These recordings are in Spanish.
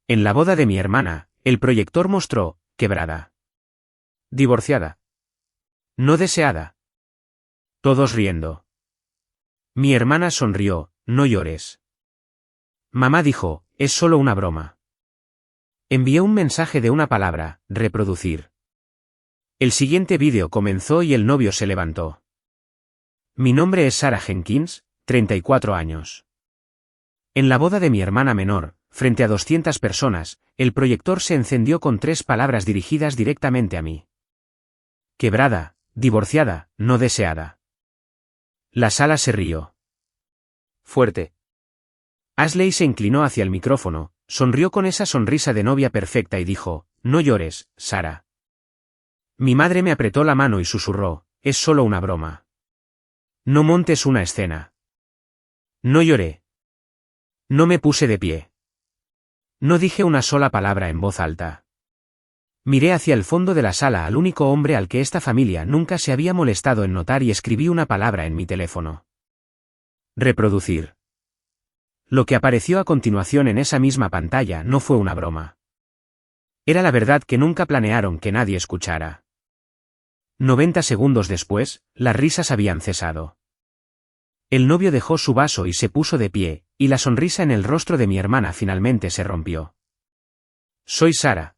En la boda de mi hermana, el proyector mostró, quebrada. Divorciada. No deseada. Todos riendo. Mi hermana sonrió, no llores. Mamá dijo, es solo una broma. Envié un mensaje de una palabra, reproducir. El siguiente vídeo comenzó y el novio se levantó. Mi nombre es Sarah Jenkins, 34 años. En la boda de mi hermana menor, frente a 200 personas, el proyector se encendió con 3 palabras dirigidas directamente a mí. Quebrada, divorciada, no deseada. La sala se rió. Fuerte. Ashley se inclinó hacia el micrófono, sonrió con esa sonrisa de novia perfecta y dijo, no llores, Sarah. Mi madre me apretó la mano y susurró, es solo una broma. No montes una escena. No lloré. No me puse de pie. No dije una sola palabra en voz alta. Miré hacia el fondo de la sala al único hombre al que esta familia nunca se había molestado en notar y escribí una palabra en mi teléfono. Reproducir. Lo que apareció a continuación en esa misma pantalla no fue una broma. Era la verdad que nunca planearon que nadie escuchara. 90 segundos después, las risas habían cesado. El novio dejó su vaso y se puso de pie, y la sonrisa en el rostro de mi hermana finalmente se rompió. Soy Sarah.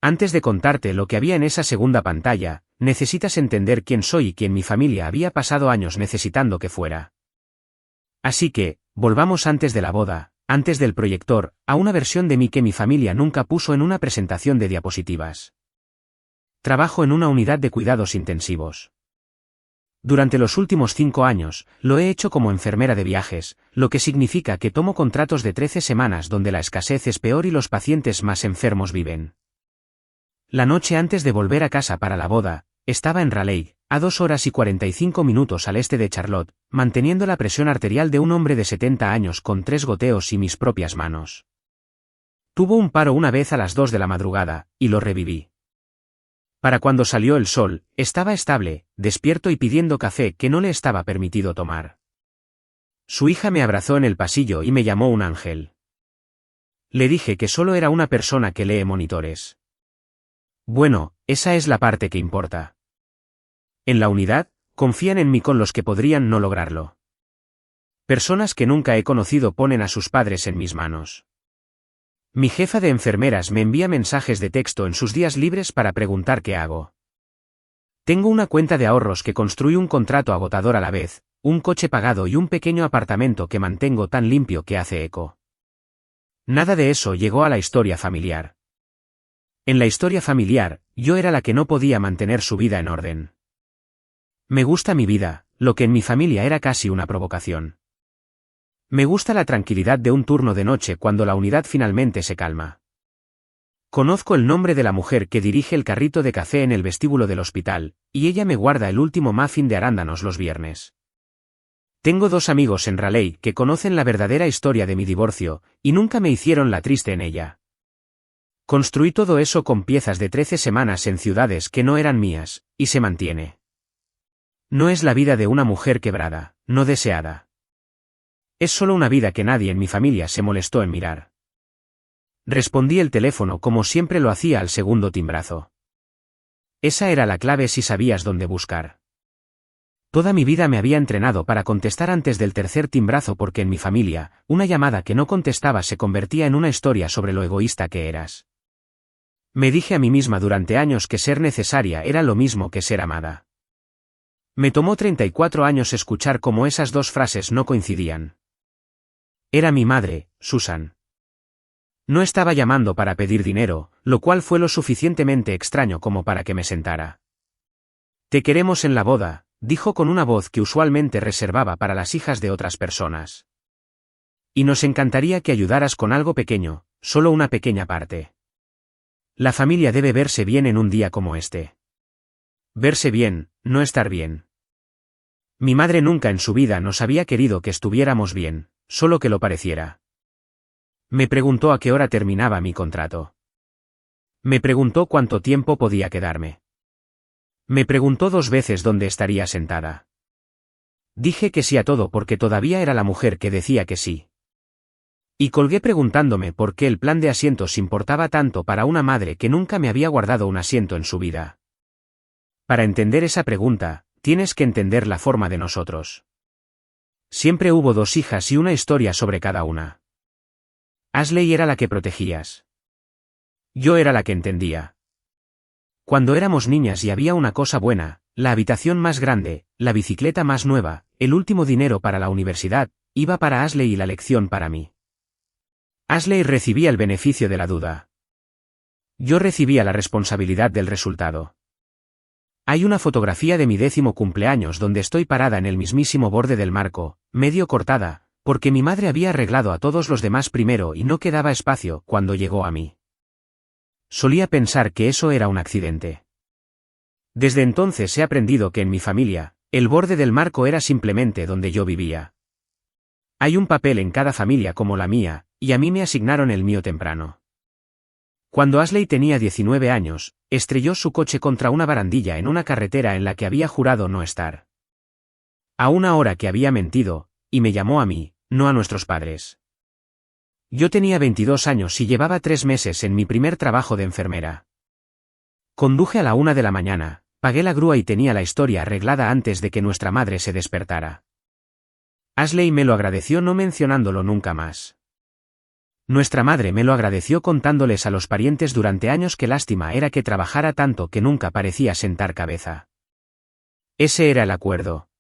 Antes de contarte lo que había en esa segunda pantalla, necesitas entender quién soy y quién mi familia había pasado años necesitando que fuera. Así que, volvamos antes de la boda, antes del proyector, a una versión de mí que mi familia nunca puso en una presentación de diapositivas. Trabajo en una unidad de cuidados intensivos. Durante los últimos 5 años, lo he hecho como enfermera de viajes, lo que significa que tomo contratos de 13 semanas donde la escasez es peor y los pacientes más enfermos viven. La noche antes de volver a casa para la boda, estaba en Raleigh, a 2 horas y 45 minutos al este de Charlotte, manteniendo la presión arterial de un hombre de 70 años con 3 goteos y mis propias manos. Tuvo un paro una vez a las 2 de la madrugada, y lo reviví. Para cuando salió el sol, estaba estable, despierto y pidiendo café que no le estaba permitido tomar. Su hija me abrazó en el pasillo y me llamó un ángel. Le dije que solo era una persona que lee monitores. Bueno, esa es la parte que importa. En la unidad, confían en mí con los que podrían no lograrlo. Personas que nunca he conocido ponen a sus padres en mis manos. Mi jefa de enfermeras me envía mensajes de texto en sus días libres para preguntar qué hago. Tengo una cuenta de ahorros que construye un contrato agotador a la vez, un coche pagado y un pequeño apartamento que mantengo tan limpio que hace eco. Nada de eso llegó a la historia familiar. En la historia familiar, yo era la que no podía mantener su vida en orden. Me gusta mi vida, lo que en mi familia era casi una provocación. Me gusta la tranquilidad de un turno de noche cuando la unidad finalmente se calma. Conozco el nombre de la mujer que dirige el carrito de café en el vestíbulo del hospital, y ella me guarda el último muffin de arándanos los viernes. Tengo 2 amigos en Raleigh que conocen la verdadera historia de mi divorcio, y nunca me hicieron la triste en ella. Construí todo eso con piezas de 13 semanas en ciudades que no eran mías, y se mantiene. No es la vida de una mujer quebrada, no deseada. Es solo una vida que nadie en mi familia se molestó en mirar. Respondí el teléfono como siempre lo hacía al segundo timbrazo. Esa era la clave si sabías dónde buscar. Toda mi vida me había entrenado para contestar antes del tercer timbrazo porque en mi familia, una llamada que no contestaba se convertía en una historia sobre lo egoísta que eras. Me dije a mí misma durante años que ser necesaria era lo mismo que ser amada. Me tomó 34 años escuchar cómo esas 2 frases no coincidían. Era mi madre, Susan. No estaba llamando para pedir dinero, lo cual fue lo suficientemente extraño como para que me sentara. Te queremos en la boda, dijo con una voz que usualmente reservaba para las hijas de otras personas. Y nos encantaría que ayudaras con algo pequeño, solo una pequeña parte. La familia debe verse bien en un día como este. Verse bien, no estar bien. Mi madre nunca en su vida nos había querido que estuviéramos bien, solo que lo pareciera. Me preguntó a qué hora terminaba mi contrato. Me preguntó cuánto tiempo podía quedarme. Me preguntó 2 veces dónde estaría sentada. Dije que sí a todo porque todavía era la mujer que decía que sí. Y colgué preguntándome por qué el plan de asientos importaba tanto para una madre que nunca me había guardado un asiento en su vida. Para entender esa pregunta, tienes que entender la forma de nosotros. Siempre hubo 2 hijas y una historia sobre cada una. Ashley era la que protegías. Yo era la que entendía. Cuando éramos niñas y había una cosa buena, la habitación más grande, la bicicleta más nueva, el último dinero para la universidad, iba para Ashley y la lección para mí. Ashley recibía el beneficio de la duda. Yo recibía la responsabilidad del resultado. Hay una fotografía de mi 10º cumpleaños donde estoy parada en el mismísimo borde del marco, medio cortada, porque mi madre había arreglado a todos los demás primero y no quedaba espacio cuando llegó a mí. Solía pensar que eso era un accidente. Desde entonces he aprendido que en mi familia, el borde del marco era simplemente donde yo vivía. Hay un papel en cada familia como la mía, y a mí me asignaron el mío temprano. Cuando Ashley tenía 19 años, estrelló su coche contra una barandilla en una carretera en la que había jurado no estar. A una hora que había mentido, y me llamó a mí, no a nuestros padres. Yo tenía 22 años y llevaba 3 meses en mi primer trabajo de enfermera. Conduje a la 1 de la mañana, pagué la grúa y tenía la historia arreglada antes de que nuestra madre se despertara. Ashley me lo agradeció no mencionándolo nunca más. Nuestra madre me lo agradeció contándoles a los parientes durante años que lástima era que trabajara tanto que nunca parecía sentar cabeza. Ese era el acuerdo.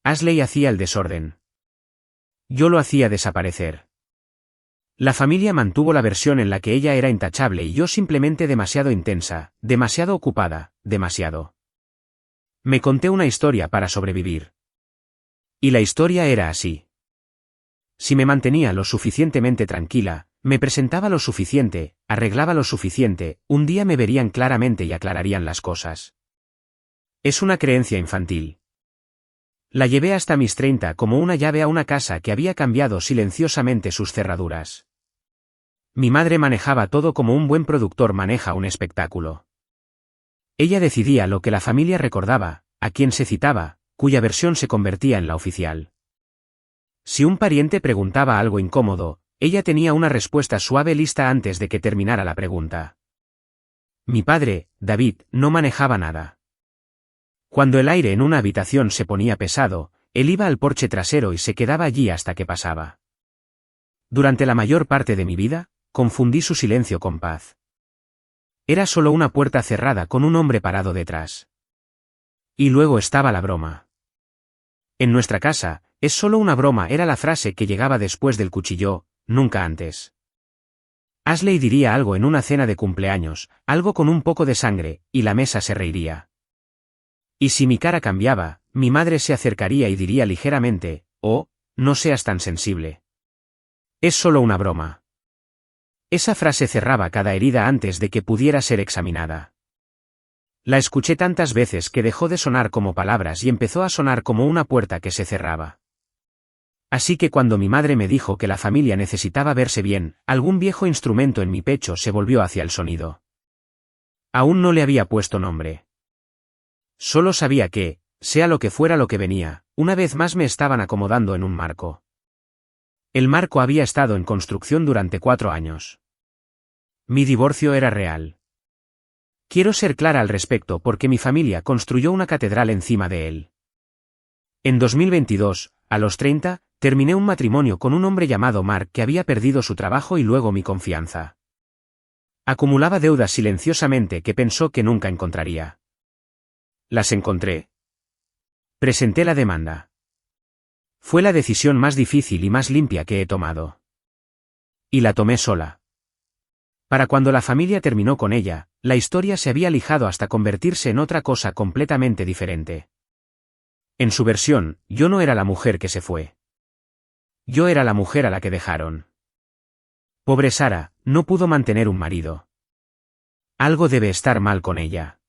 Ashley hacía el desorden. Yo lo hacía desaparecer. La familia mantuvo la versión en la que ella era intachable y yo simplemente demasiado intensa, demasiado ocupada, demasiado. Me conté una historia para sobrevivir. Y la historia era así. Si me mantenía lo suficientemente tranquila, me presentaba lo suficiente, arreglaba lo suficiente, un día me verían claramente y aclararían las cosas. Es una creencia infantil. La llevé hasta mis 30 como una llave a una casa que había cambiado silenciosamente sus cerraduras. Mi madre manejaba todo como un buen productor maneja un espectáculo. Ella decidía lo que la familia recordaba, a quién se citaba, cuya versión se convertía en la oficial. Si un pariente preguntaba algo incómodo, ella tenía una respuesta suave lista antes de que terminara la pregunta. Mi padre, David, no manejaba nada. Cuando el aire en una habitación se ponía pesado, él iba al porche trasero y se quedaba allí hasta que pasaba. Durante la mayor parte de mi vida, confundí su silencio con paz. Era solo una puerta cerrada con un hombre parado detrás. Y luego estaba la broma. En nuestra casa, es solo una broma era la frase que llegaba después del cuchillo, nunca antes. Ashley diría algo en una cena de cumpleaños, algo con un poco de sangre, y la mesa se reiría. Y si mi cara cambiaba, mi madre se acercaría y diría ligeramente, oh, no seas tan sensible. Es solo una broma. Esa frase cerraba cada herida antes de que pudiera ser examinada. La escuché tantas veces que dejó de sonar como palabras y empezó a sonar como una puerta que se cerraba. Así que cuando mi madre me dijo que la familia necesitaba verse bien, algún viejo instrumento en mi pecho se volvió hacia el sonido. Aún no le había puesto nombre. Solo sabía que, sea lo que fuera lo que venía, una vez más me estaban acomodando en un marco. El marco había estado en construcción durante 4 años. Mi divorcio era real. Quiero ser clara al respecto porque mi familia construyó una catedral encima de él. En 2022, a los 30, terminé un matrimonio con un hombre llamado Mark que había perdido su trabajo y luego mi confianza. Acumulaba deudas silenciosamente que pensó que nunca encontraría. Las encontré. Presenté la demanda. Fue la decisión más difícil y más limpia que he tomado. Y la tomé sola. Para cuando la familia terminó con ella, la historia se había lijado hasta convertirse en otra cosa completamente diferente. En su versión, yo no era la mujer que se fue. Yo era la mujer a la que dejaron. Pobre Sara, no pudo mantener un marido. Algo debe estar mal con ella.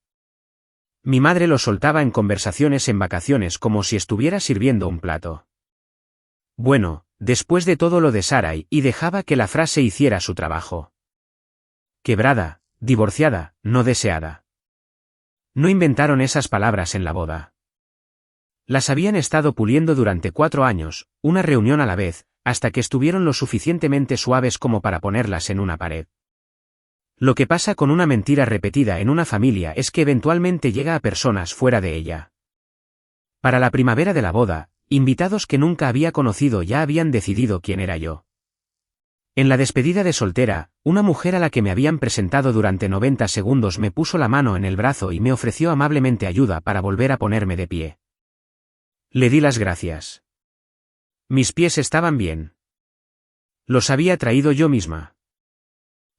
Mi madre lo soltaba en conversaciones en vacaciones como si estuviera sirviendo un plato. Bueno, después de todo lo de Sarai, y dejaba que la frase hiciera su trabajo. Quebrada, divorciada, no deseada. No inventaron esas palabras en la boda. Las habían estado puliendo durante 4 años, una reunión a la vez, hasta que estuvieron lo suficientemente suaves como para ponerlas en una pared. Lo que pasa con una mentira repetida en una familia es que eventualmente llega a personas fuera de ella. Para la primavera de la boda, invitados que nunca había conocido ya habían decidido quién era yo. En la despedida de soltera, una mujer a la que me habían presentado durante 90 segundos me puso la mano en el brazo y me ofreció amablemente ayuda para volver a ponerme de pie. Le di las gracias. Mis pies estaban bien. Los había traído yo misma.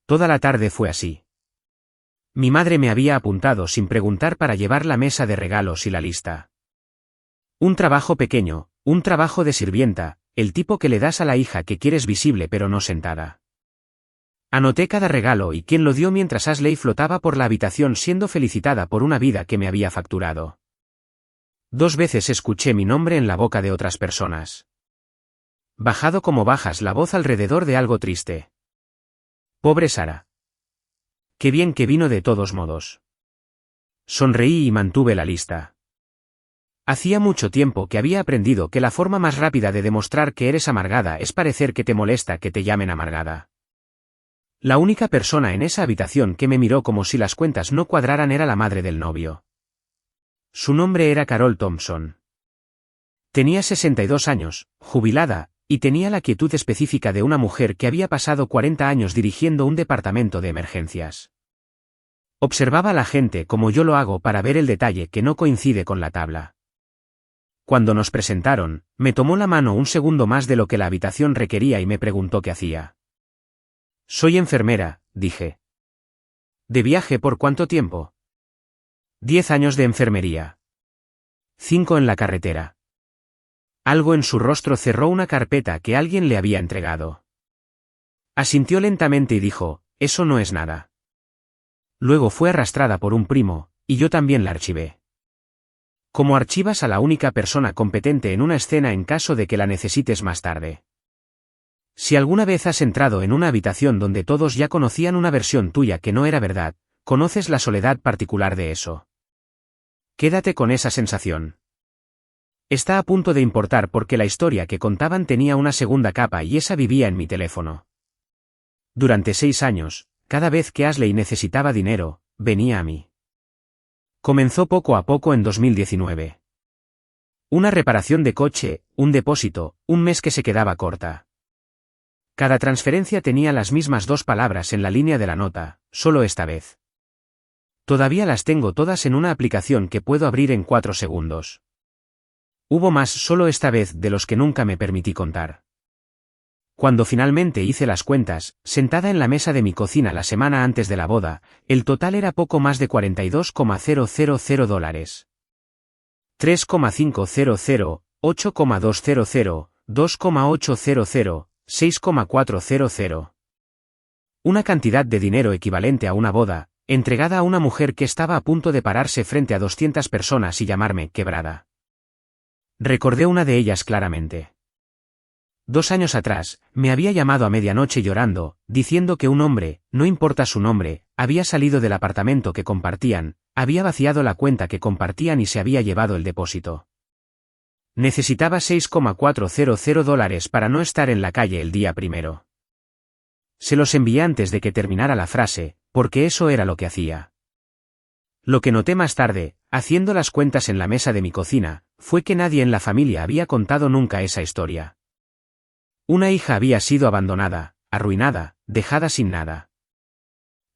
Toda la tarde fue así. Mi madre me había apuntado sin preguntar para llevar la mesa de regalos y la lista. Un trabajo pequeño, un trabajo de sirvienta, el tipo que le das a la hija que quieres visible pero no sentada. Anoté cada regalo y quién lo dio mientras Ashley flotaba por la habitación siendo felicitada por una vida que me había facturado. 2 veces escuché mi nombre en la boca de otras personas. Bajado como bajas la voz alrededor de algo triste. Pobre Sara. Qué bien que vino de todos modos. Sonreí y mantuve la lista. Hacía mucho tiempo que había aprendido que la forma más rápida de demostrar que eres amargada es parecer que te molesta que te llamen amargada. La única persona en esa habitación que me miró como si las cuentas no cuadraran era la madre del novio. Su nombre era Carol Thompson. Tenía 62 años, jubilada, y tenía la quietud específica de una mujer que había pasado 40 años dirigiendo un departamento de emergencias. Observaba a la gente como yo lo hago para ver el detalle que no coincide con la tabla. Cuando nos presentaron, me tomó la mano un segundo más de lo que la habitación requería y me preguntó qué hacía. Soy enfermera, dije. ¿De viaje por cuánto tiempo? 10 años de enfermería. 5 en la carretera. Algo en su rostro cerró una carpeta que alguien le había entregado. Asintió lentamente y dijo, eso no es nada. Luego fue arrastrada por un primo, y yo también la archivé. Como archivas a la única persona competente en una escena en caso de que la necesites más tarde. Si alguna vez has entrado en una habitación donde todos ya conocían una versión tuya que no era verdad, conoces la soledad particular de eso. Quédate con esa sensación. Está a punto de importar porque la historia que contaban tenía una segunda capa y esa vivía en mi teléfono. Durante 6 años, cada vez que Ashley necesitaba dinero, venía a mí. Comenzó poco a poco en 2019. Una reparación de coche, un depósito, un mes que se quedaba corta. Cada transferencia tenía las mismas 2 palabras en la línea de la nota, solo esta vez. Todavía las tengo todas en una aplicación que puedo abrir en 4 segundos. Hubo más solo esta vez de los que nunca me permití contar. Cuando finalmente hice las cuentas, sentada en la mesa de mi cocina la semana antes de la boda, el total era poco más de $42,000. 3,500, 8,200, 2,800, 6,400. Una cantidad de dinero equivalente a una boda, entregada a una mujer que estaba a punto de pararse frente a 200 personas y llamarme quebrada. Recordé una de ellas claramente. 2 años atrás, me había llamado a medianoche llorando, diciendo que un hombre, no importa su nombre, había salido del apartamento que compartían, había vaciado la cuenta que compartían y se había llevado el depósito. Necesitaba $6,400 para no estar en la calle el día primero. Se los envié antes de que terminara la frase, porque eso era lo que hacía. Lo que noté más tarde, haciendo las cuentas en la mesa de mi cocina, fue que nadie en la familia había contado nunca esa historia. Una hija había sido abandonada, arruinada, dejada sin nada.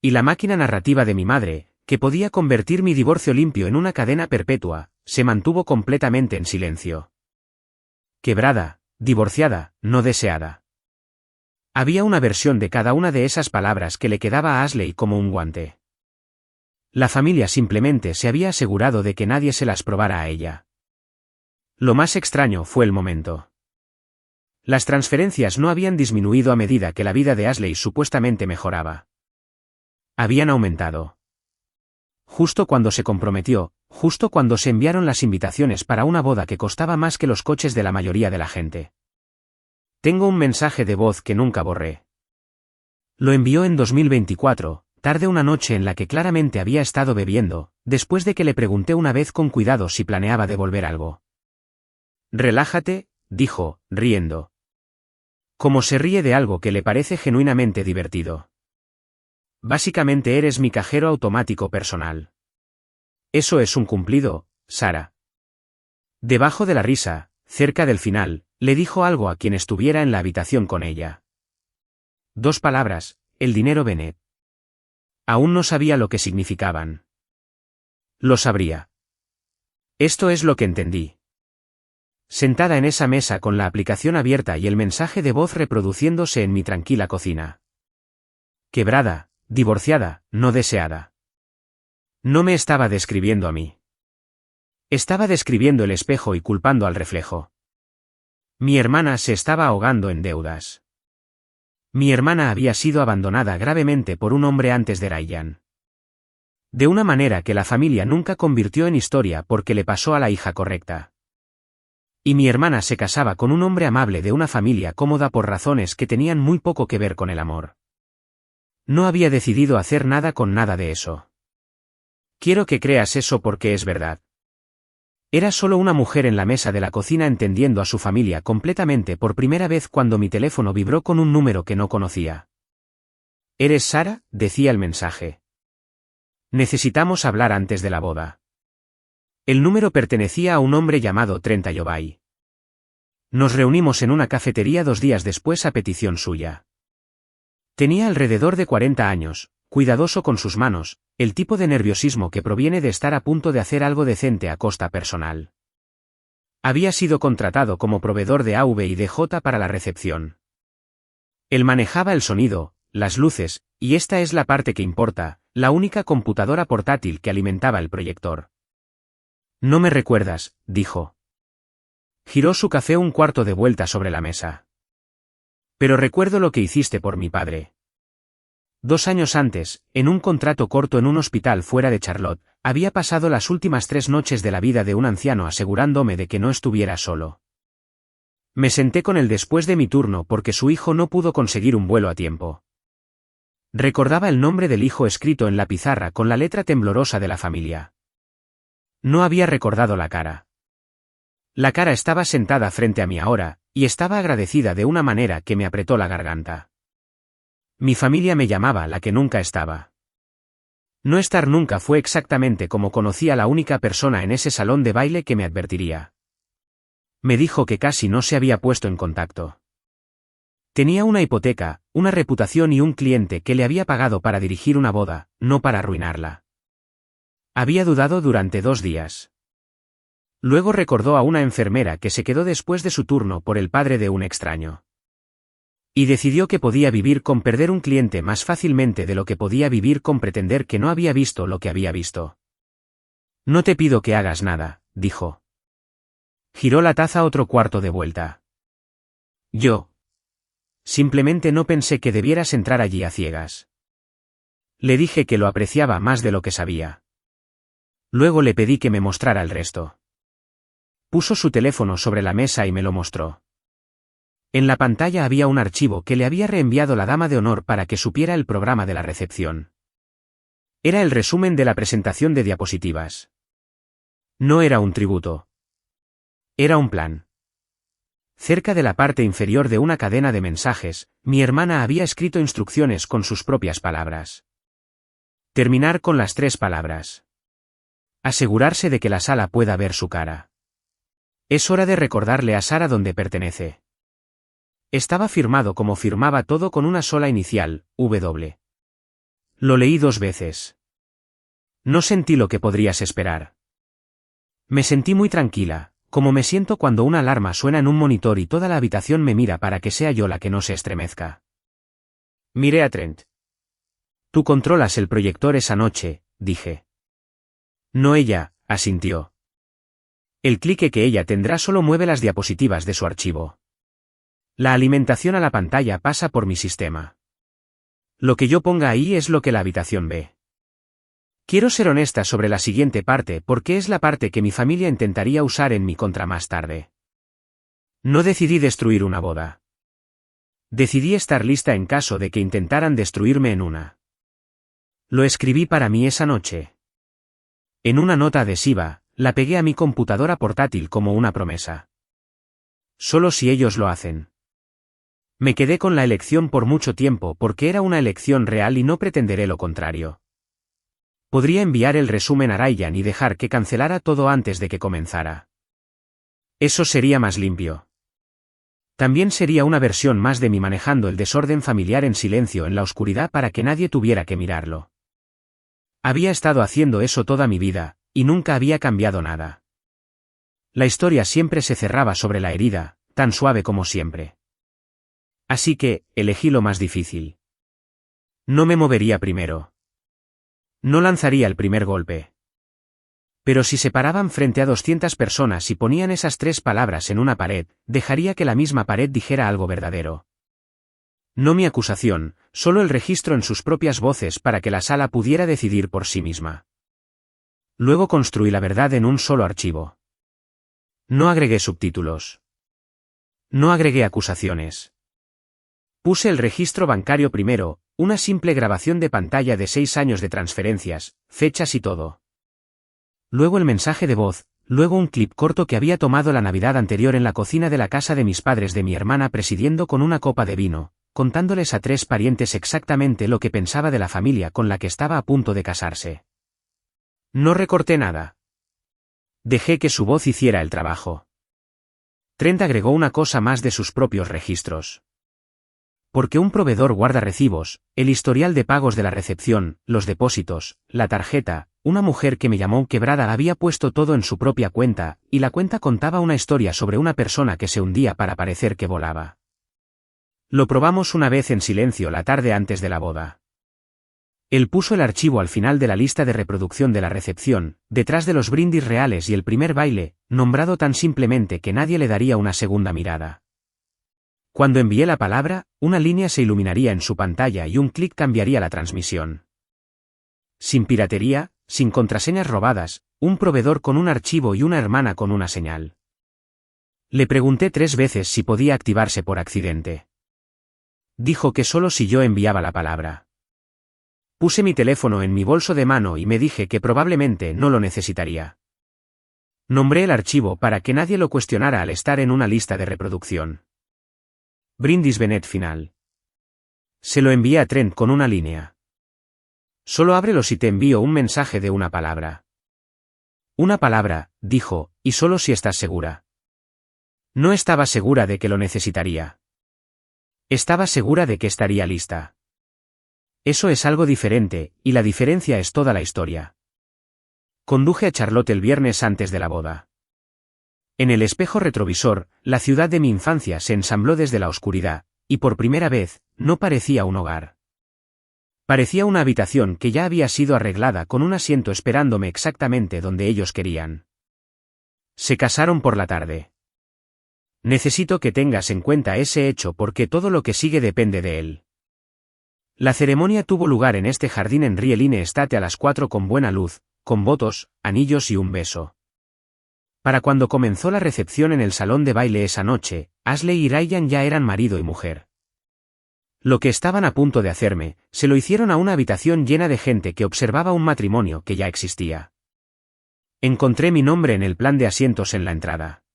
Y la máquina narrativa de mi madre, que podía convertir mi divorcio limpio en una cadena perpetua, se mantuvo completamente en silencio. Quebrada, divorciada, no deseada. Había una versión de cada una de esas palabras que le quedaba a Ashley como un guante. La familia simplemente se había asegurado de que nadie se las probara a ella. Lo más extraño fue el momento. Las transferencias no habían disminuido a medida que la vida de Ashley supuestamente mejoraba. Habían aumentado. Justo cuando se comprometió, justo cuando se enviaron las invitaciones para una boda que costaba más que los coches de la mayoría de la gente. Tengo un mensaje de voz que nunca borré. Lo envió en 2024, tarde una noche en la que claramente había estado bebiendo, después de que le pregunté una vez con cuidado si planeaba devolver algo. Relájate, dijo, riendo. Como se ríe de algo que le parece genuinamente divertido. Básicamente eres mi cajero automático personal. Eso es un cumplido, Sara. Debajo de la risa, cerca del final, le dijo algo a quien estuviera en la habitación con ella. 2 palabras, el dinero Bennett. Aún no sabía lo que significaban. Lo sabría. Esto es lo que entendí. Sentada en esa mesa con la aplicación abierta y el mensaje de voz reproduciéndose en mi tranquila cocina. Quebrada, divorciada, no deseada. No me estaba describiendo a mí. Estaba describiendo el espejo y culpando al reflejo. Mi hermana se estaba ahogando en deudas. Mi hermana había sido abandonada gravemente por un hombre antes de Ryan. De una manera que la familia nunca convirtió en historia porque le pasó a la hija correcta. Y mi hermana se casaba con un hombre amable de una familia cómoda por razones que tenían muy poco que ver con el amor. No había decidido hacer nada con nada de eso. Quiero que creas eso porque es verdad. Era solo una mujer en la mesa de la cocina entendiendo a su familia completamente por primera vez cuando mi teléfono vibró con un número que no conocía. ¿Eres Sara?, decía el mensaje. Necesitamos hablar antes de la boda. El número pertenecía a un hombre llamado Trent Ayobay. Nos reunimos en una cafetería 2 días después a petición suya. Tenía alrededor de 40 años, cuidadoso con sus manos, el tipo de nerviosismo que proviene de estar a punto de hacer algo decente a costa personal. Había sido contratado como proveedor de AV y DJ para la recepción. Él manejaba el sonido, las luces, y esta es la parte que importa, la única computadora portátil que alimentaba el proyector. No me recuerdas, dijo. Giró su café un cuarto de vuelta sobre la mesa. Pero recuerdo lo que hiciste por mi padre. 2 años antes, en un contrato corto en un hospital fuera de Charlotte, había pasado las últimas 3 noches de la vida de un anciano asegurándome de que no estuviera solo. Me senté con él después de mi turno porque su hijo no pudo conseguir un vuelo a tiempo. Recordaba el nombre del hijo escrito en la pizarra con la letra temblorosa de la familia. No había recordado la cara. La cara estaba sentada frente a mí ahora, y estaba agradecida de una manera que me apretó la garganta. Mi familia me llamaba la que nunca estaba. No estar nunca fue exactamente como conocía a la única persona en ese salón de baile que me advertiría. Me dijo que casi no se había puesto en contacto. Tenía una hipoteca, una reputación y un cliente que le había pagado para dirigir una boda, no para arruinarla. Había dudado durante 2 días. Luego recordó a una enfermera que se quedó después de su turno por el padre de un extraño. Y decidió que podía vivir con perder un cliente más fácilmente de lo que podía vivir con pretender que no había visto lo que había visto. No te pido que hagas nada, dijo. Giró la taza otro cuarto de vuelta. Yo. Simplemente no pensé que debieras entrar allí a ciegas. Le dije que lo apreciaba más de lo que sabía. Luego le pedí que me mostrara el resto. Puso su teléfono sobre la mesa y me lo mostró. En la pantalla había un archivo que le había reenviado la dama de honor para que supiera el programa de la recepción. Era el resumen de la presentación de diapositivas. No era un tributo. Era un plan. Cerca de la parte inferior de una cadena de mensajes, mi hermana había escrito instrucciones con sus propias palabras. Terminar con las 3 palabras. Asegurarse de que la sala pueda ver su cara. Es hora de recordarle a Sara dónde pertenece. Estaba firmado como firmaba todo con una sola inicial, W. Lo leí 2 veces. No sentí lo que podrías esperar. Me sentí muy tranquila, como me siento cuando una alarma suena en un monitor y toda la habitación me mira para que sea yo la que no se estremezca. Miré a Trent. Tú controlas el proyector esa noche, dije. No ella, asintió. El clique que ella tendrá solo mueve las diapositivas de su archivo. La alimentación a la pantalla pasa por mi sistema. Lo que yo ponga ahí es lo que la habitación ve. Quiero ser honesta sobre la siguiente parte porque es la parte que mi familia intentaría usar en mi contra más tarde. No decidí destruir una boda. Decidí estar lista en caso de que intentaran destruirme en una. Lo escribí para mí esa noche. En una nota adhesiva, la pegué a mi computadora portátil como una promesa. Solo si ellos lo hacen. Me quedé con la elección por mucho tiempo porque era una elección real y no pretenderé lo contrario. Podría enviar el resumen a Ryan y dejar que cancelara todo antes de que comenzara. Eso sería más limpio. También sería una versión más de mí manejando el desorden familiar en silencio en la oscuridad para que nadie tuviera que mirarlo. Había estado haciendo eso toda mi vida, y nunca había cambiado nada. La historia siempre se cerraba sobre la herida, tan suave como siempre. Así que, elegí lo más difícil. No me movería primero. No lanzaría el primer golpe. Pero si se paraban frente a 200 personas y ponían esas 3 palabras en una pared, dejaría que la misma pared dijera algo verdadero. No mi acusación, solo el registro en sus propias voces para que la sala pudiera decidir por sí misma. Luego construí la verdad en un solo archivo. No agregué subtítulos. No agregué acusaciones. Puse el registro bancario primero, una simple grabación de pantalla de 6 años de transferencias, fechas y todo. Luego el mensaje de voz, luego un clip corto que había tomado la Navidad anterior en la cocina de la casa de mis padres de mi hermana presidiendo con una copa de vino, contándoles a 3 parientes exactamente lo que pensaba de la familia con la que estaba a punto de casarse. No recorté nada. Dejé que su voz hiciera el trabajo. Trent agregó una cosa más de sus propios registros. Porque un proveedor guarda recibos, el historial de pagos de la recepción, los depósitos, la tarjeta, una mujer que me llamó quebrada había puesto todo en su propia cuenta, y la cuenta contaba una historia sobre una persona que se hundía para parecer que volaba. Lo probamos una vez en silencio la tarde antes de la boda. Él puso el archivo al final de la lista de reproducción de la recepción, detrás de los brindis reales y el primer baile, nombrado tan simplemente que nadie le daría una segunda mirada. Cuando envié la palabra, una línea se iluminaría en su pantalla y un clic cambiaría la transmisión. Sin piratería, sin contraseñas robadas, un proveedor con un archivo y una hermana con una señal. Le pregunté 3 veces si podía activarse por accidente. Dijo que solo si yo enviaba la palabra. Puse mi teléfono en mi bolso de mano y me dije que probablemente no lo necesitaría. Nombré el archivo para que nadie lo cuestionara al estar en una lista de reproducción. Brindis Bennett final. Se lo envié a Trent con una línea. Solo ábrelo si te envío un mensaje de una palabra. Una palabra, dijo, y solo si estás segura. No estaba segura de que lo necesitaría. Estaba segura de que estaría lista. Eso es algo diferente, y la diferencia es toda la historia. Conduje a Charlotte el viernes antes de la boda. En el espejo retrovisor, la ciudad de mi infancia se ensambló desde la oscuridad, y por primera vez, no parecía un hogar. Parecía una habitación que ya había sido arreglada con un asiento esperándome exactamente donde ellos querían. Se casaron por la tarde. Necesito que tengas en cuenta ese hecho porque todo lo que sigue depende de él. La ceremonia tuvo lugar en este jardín en Rieline Estate a las 4 con buena luz, con votos, anillos y un beso. Para cuando comenzó la recepción en el salón de baile esa noche, Ashley y Ryan ya eran marido y mujer. Lo que estaban a punto de hacerme, se lo hicieron a una habitación llena de gente que observaba un matrimonio que ya existía. Encontré mi nombre en el plan de asientos en la entrada.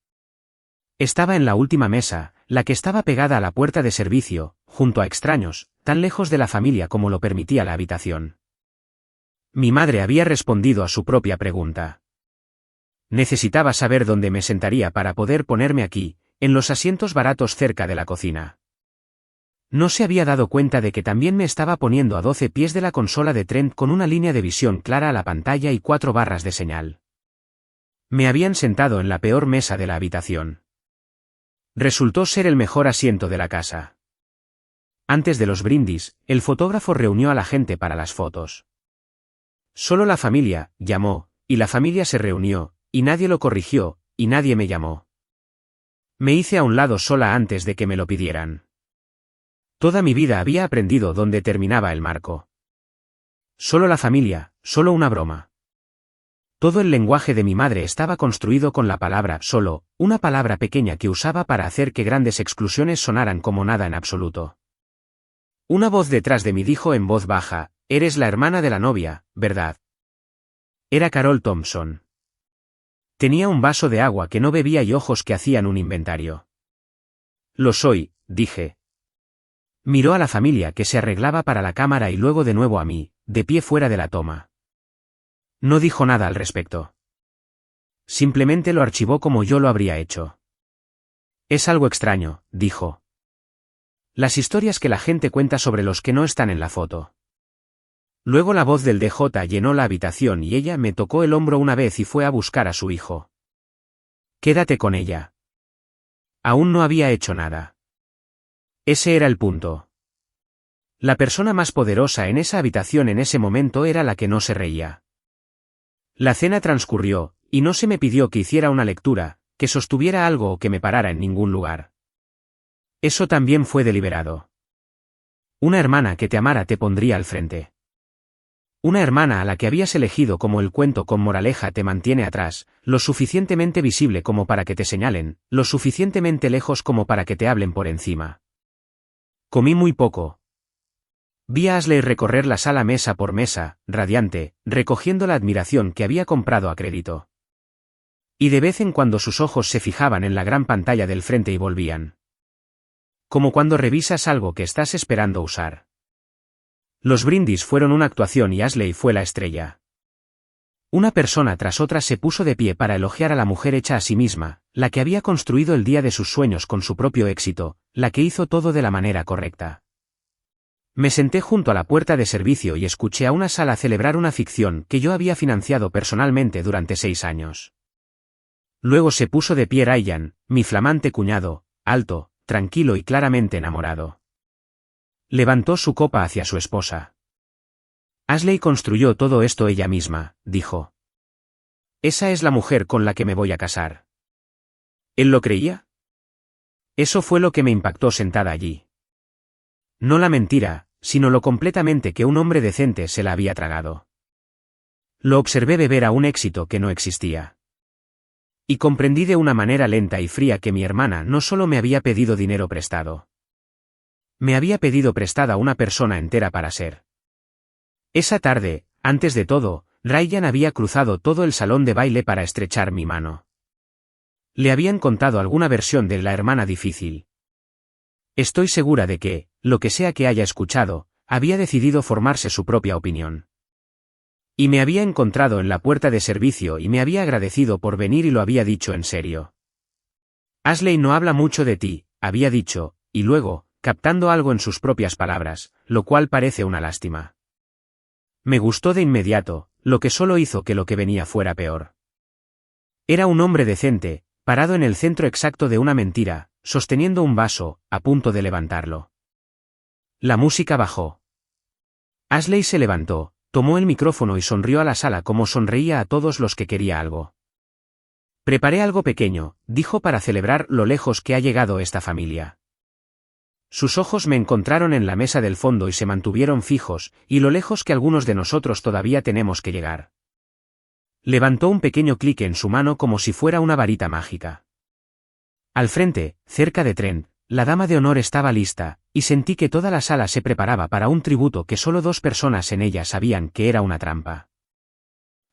Estaba en la última mesa, la que estaba pegada a la puerta de servicio, junto a extraños, tan lejos de la familia como lo permitía la habitación. Mi madre había respondido a su propia pregunta. Necesitaba saber dónde me sentaría para poder ponerme aquí, en los asientos baratos cerca de la cocina. No se había dado cuenta de que también me estaba poniendo a 12 pies de la consola de Trent con una línea de visión clara a la pantalla y 4 barras de señal. Me habían sentado en la peor mesa de la habitación. Resultó ser el mejor asiento de la casa. Antes de los brindis, el fotógrafo reunió a la gente para las fotos. Solo la familia, llamó, y la familia se reunió, y nadie lo corrigió, y nadie me llamó. Me hice a un lado sola antes de que me lo pidieran. Toda mi vida había aprendido dónde terminaba el marco. Solo la familia, solo una broma. Todo el lenguaje de mi madre estaba construido con la palabra solo, una palabra pequeña que usaba para hacer que grandes exclusiones sonaran como nada en absoluto. Una voz detrás de mí dijo en voz baja, «Eres la hermana de la novia, ¿verdad?» Era Carol Thompson. Tenía un vaso de agua que no bebía y ojos que hacían un inventario. «Lo soy», dije. Miró a la familia que se arreglaba para la cámara y luego de nuevo a mí, de pie fuera de la toma. No dijo nada al respecto. Simplemente lo archivó como yo lo habría hecho. Es algo extraño, dijo. Las historias que la gente cuenta sobre los que no están en la foto. Luego la voz del DJ llenó la habitación y ella me tocó el hombro una vez y fue a buscar a su hijo. Quédate con ella. Aún no había hecho nada. Ese era el punto. La persona más poderosa en esa habitación en ese momento era la que no se reía. La cena transcurrió, y no se me pidió que hiciera una lectura, que sostuviera algo o que me parara en ningún lugar. Eso también fue deliberado. Una hermana que te amara te pondría al frente. Una hermana a la que habías elegido como el cuento con moraleja te mantiene atrás, lo suficientemente visible como para que te señalen, lo suficientemente lejos como para que te hablen por encima. Comí muy poco. Vi a Ashley recorrer la sala mesa por mesa, radiante, recogiendo la admiración que había comprado a crédito. Y de vez en cuando sus ojos se fijaban en la gran pantalla del frente y volvían. Como cuando revisas algo que estás esperando usar. Los brindis fueron una actuación y Ashley fue la estrella. Una persona tras otra se puso de pie para elogiar a la mujer hecha a sí misma, la que había construido el día de sus sueños con su propio éxito, la que hizo todo de la manera correcta. Me senté junto a la puerta de servicio y escuché a una sala celebrar una ficción que yo había financiado personalmente durante 6 años. Luego se puso de pie Ryan, mi flamante cuñado, alto, tranquilo y claramente enamorado. Levantó su copa hacia su esposa. Ashley construyó todo esto ella misma, dijo. Esa es la mujer con la que me voy a casar. ¿Él lo creía? Eso fue lo que me impactó sentada allí. No la mentira, sino lo completamente que un hombre decente se la había tragado. Lo observé beber a un éxito que no existía. Y comprendí de una manera lenta y fría que mi hermana no solo me había pedido dinero prestado. Me había pedido prestada una persona entera para ser. Esa tarde, antes de todo, Ryan había cruzado todo el salón de baile para estrechar mi mano. Le habían contado alguna versión de la hermana difícil. Estoy segura de que, lo que sea que haya escuchado, había decidido formarse su propia opinión. Y me había encontrado en la puerta de servicio y me había agradecido por venir y lo había dicho en serio. Ashley no habla mucho de ti, había dicho, y luego, captando algo en sus propias palabras, lo cual parece una lástima. Me gustó de inmediato, lo que solo hizo que lo que venía fuera peor. Era un hombre decente, parado en el centro exacto de una mentira, sosteniendo un vaso, a punto de levantarlo. La música bajó. Ashley se levantó, tomó el micrófono y sonrió a la sala como sonreía a todos los que quería algo. Preparé algo pequeño, dijo, para celebrar lo lejos que ha llegado esta familia. Sus ojos me encontraron en la mesa del fondo y se mantuvieron fijos, y lo lejos que algunos de nosotros todavía tenemos que llegar. Levantó un pequeño clic en su mano como si fuera una varita mágica. Al frente, cerca de Trent, la dama de honor estaba lista, y sentí que toda la sala se preparaba para un tributo que solo 2 personas en ella sabían que era una trampa.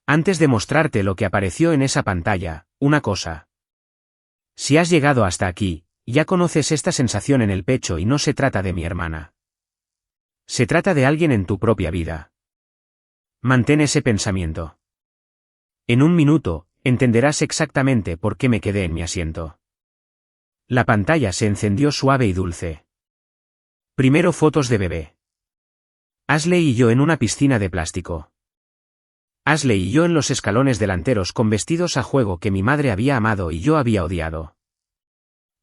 Antes de mostrarte lo que apareció en esa pantalla, una cosa. Si has llegado hasta aquí, ya conoces esta sensación en el pecho y no se trata de mi hermana. Se trata de alguien en tu propia vida. Mantén ese pensamiento. En un minuto, entenderás exactamente por qué me quedé en mi asiento. La pantalla se encendió suave y dulce. Primero fotos de bebé. Ashley y yo en una piscina de plástico. Ashley y yo en los escalones delanteros con vestidos a juego que mi madre había amado y yo había odiado.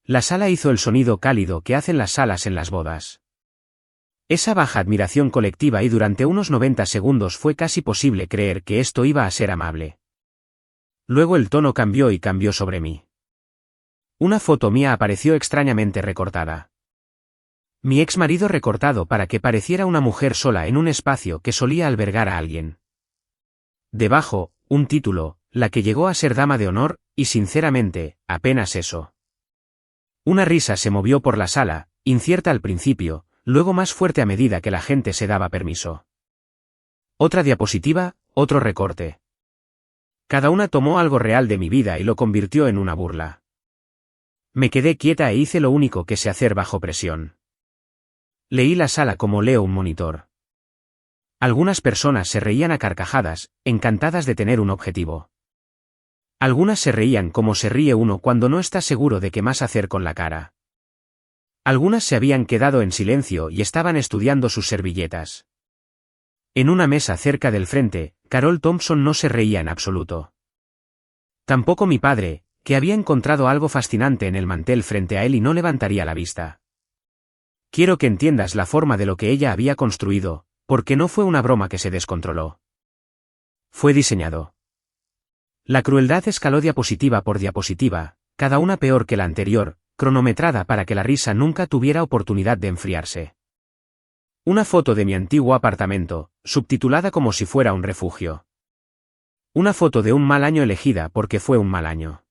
La sala hizo el sonido cálido que hacen las salas en las bodas. Esa baja admiración colectiva y durante unos 90 segundos fue casi posible creer que esto iba a ser amable. Luego el tono cambió y cambió sobre mí. Una foto mía apareció extrañamente recortada. Mi ex marido recortado para que pareciera una mujer sola en un espacio que solía albergar a alguien. Debajo, un título, la que llegó a ser dama de honor, y sinceramente, apenas eso. Una risa se movió por la sala, incierta al principio, luego más fuerte a medida que la gente se daba permiso. Otra diapositiva, otro recorte. Cada una tomó algo real de mi vida y lo convirtió en una burla. Me quedé quieta e hice lo único que sé hacer bajo presión. Leí la sala como leo un monitor. Algunas personas se reían a carcajadas, encantadas de tener un objetivo. Algunas se reían como se ríe uno cuando no está seguro de qué más hacer con la cara. Algunas se habían quedado en silencio y estaban estudiando sus servilletas. En una mesa cerca del frente, Carol Thompson no se reía en absoluto. Tampoco mi padre, que había encontrado algo fascinante en el mantel frente a él y no levantaría la vista. Quiero que entiendas la forma de lo que ella había construido, porque no fue una broma que se descontroló. Fue diseñado. La crueldad escaló diapositiva por diapositiva, cada una peor que la anterior, cronometrada para que la risa nunca tuviera oportunidad de enfriarse. Una foto de mi antiguo apartamento, subtitulada como si fuera un refugio. Una foto de un mal año elegida porque fue un mal año.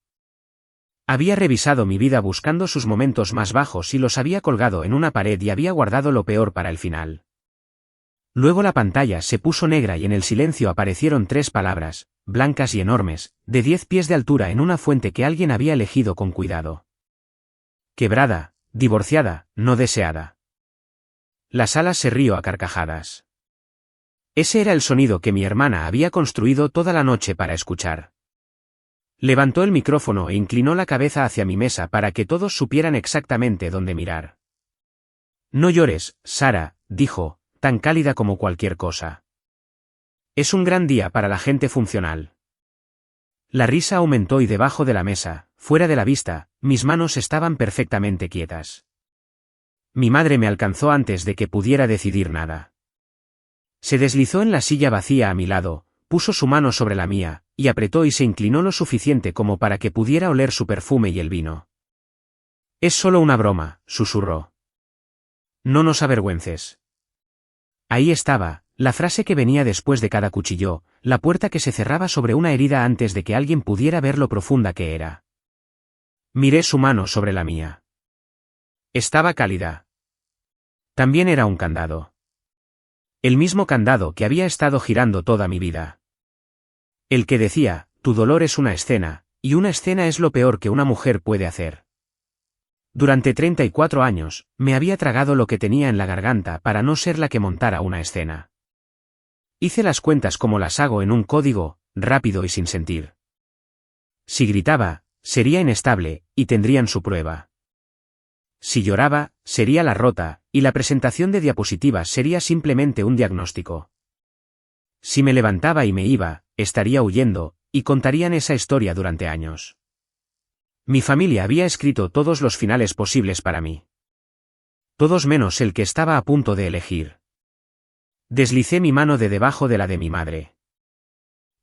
Había revisado mi vida buscando sus momentos más bajos y los había colgado en una pared y había guardado lo peor para el final. Luego la pantalla se puso negra y en el silencio aparecieron 3 palabras, blancas y enormes, de 10 pies de altura en una fuente que alguien había elegido con cuidado. Quebrada, divorciada, no deseada. La sala se rió a carcajadas. Ese era el sonido que mi hermana había construido toda la noche para escuchar. Levantó el micrófono e inclinó la cabeza hacia mi mesa para que todos supieran exactamente dónde mirar. No llores, Sara, dijo, tan cálida como cualquier cosa. Es un gran día para la gente funcional. La risa aumentó y debajo de la mesa, fuera de la vista, mis manos estaban perfectamente quietas. Mi madre me alcanzó antes de que pudiera decidir nada. Se deslizó en la silla vacía a mi lado, puso su mano sobre la mía, y apretó y se inclinó lo suficiente como para que pudiera oler su perfume y el vino. Es solo una broma, susurró. No nos avergüences. Ahí estaba, la frase que venía después de cada cuchillo, la puerta que se cerraba sobre una herida antes de que alguien pudiera ver lo profunda que era. Miré su mano sobre la mía. Estaba cálida. También era un candado. El mismo candado que había estado girando toda mi vida. El que decía, tu dolor es una escena, y una escena es lo peor que una mujer puede hacer. Durante 34 años, me había tragado lo que tenía en la garganta para no ser la que montara una escena. Hice las cuentas como las hago en un código, rápido y sin sentir. Si gritaba, sería inestable, y tendrían su prueba. Si lloraba, sería la rota, y la presentación de diapositivas sería simplemente un diagnóstico. Si me levantaba y me iba, estaría huyendo, y contarían esa historia durante años. Mi familia había escrito todos los finales posibles para mí. Todos menos el que estaba a punto de elegir. Deslicé mi mano de debajo de la de mi madre.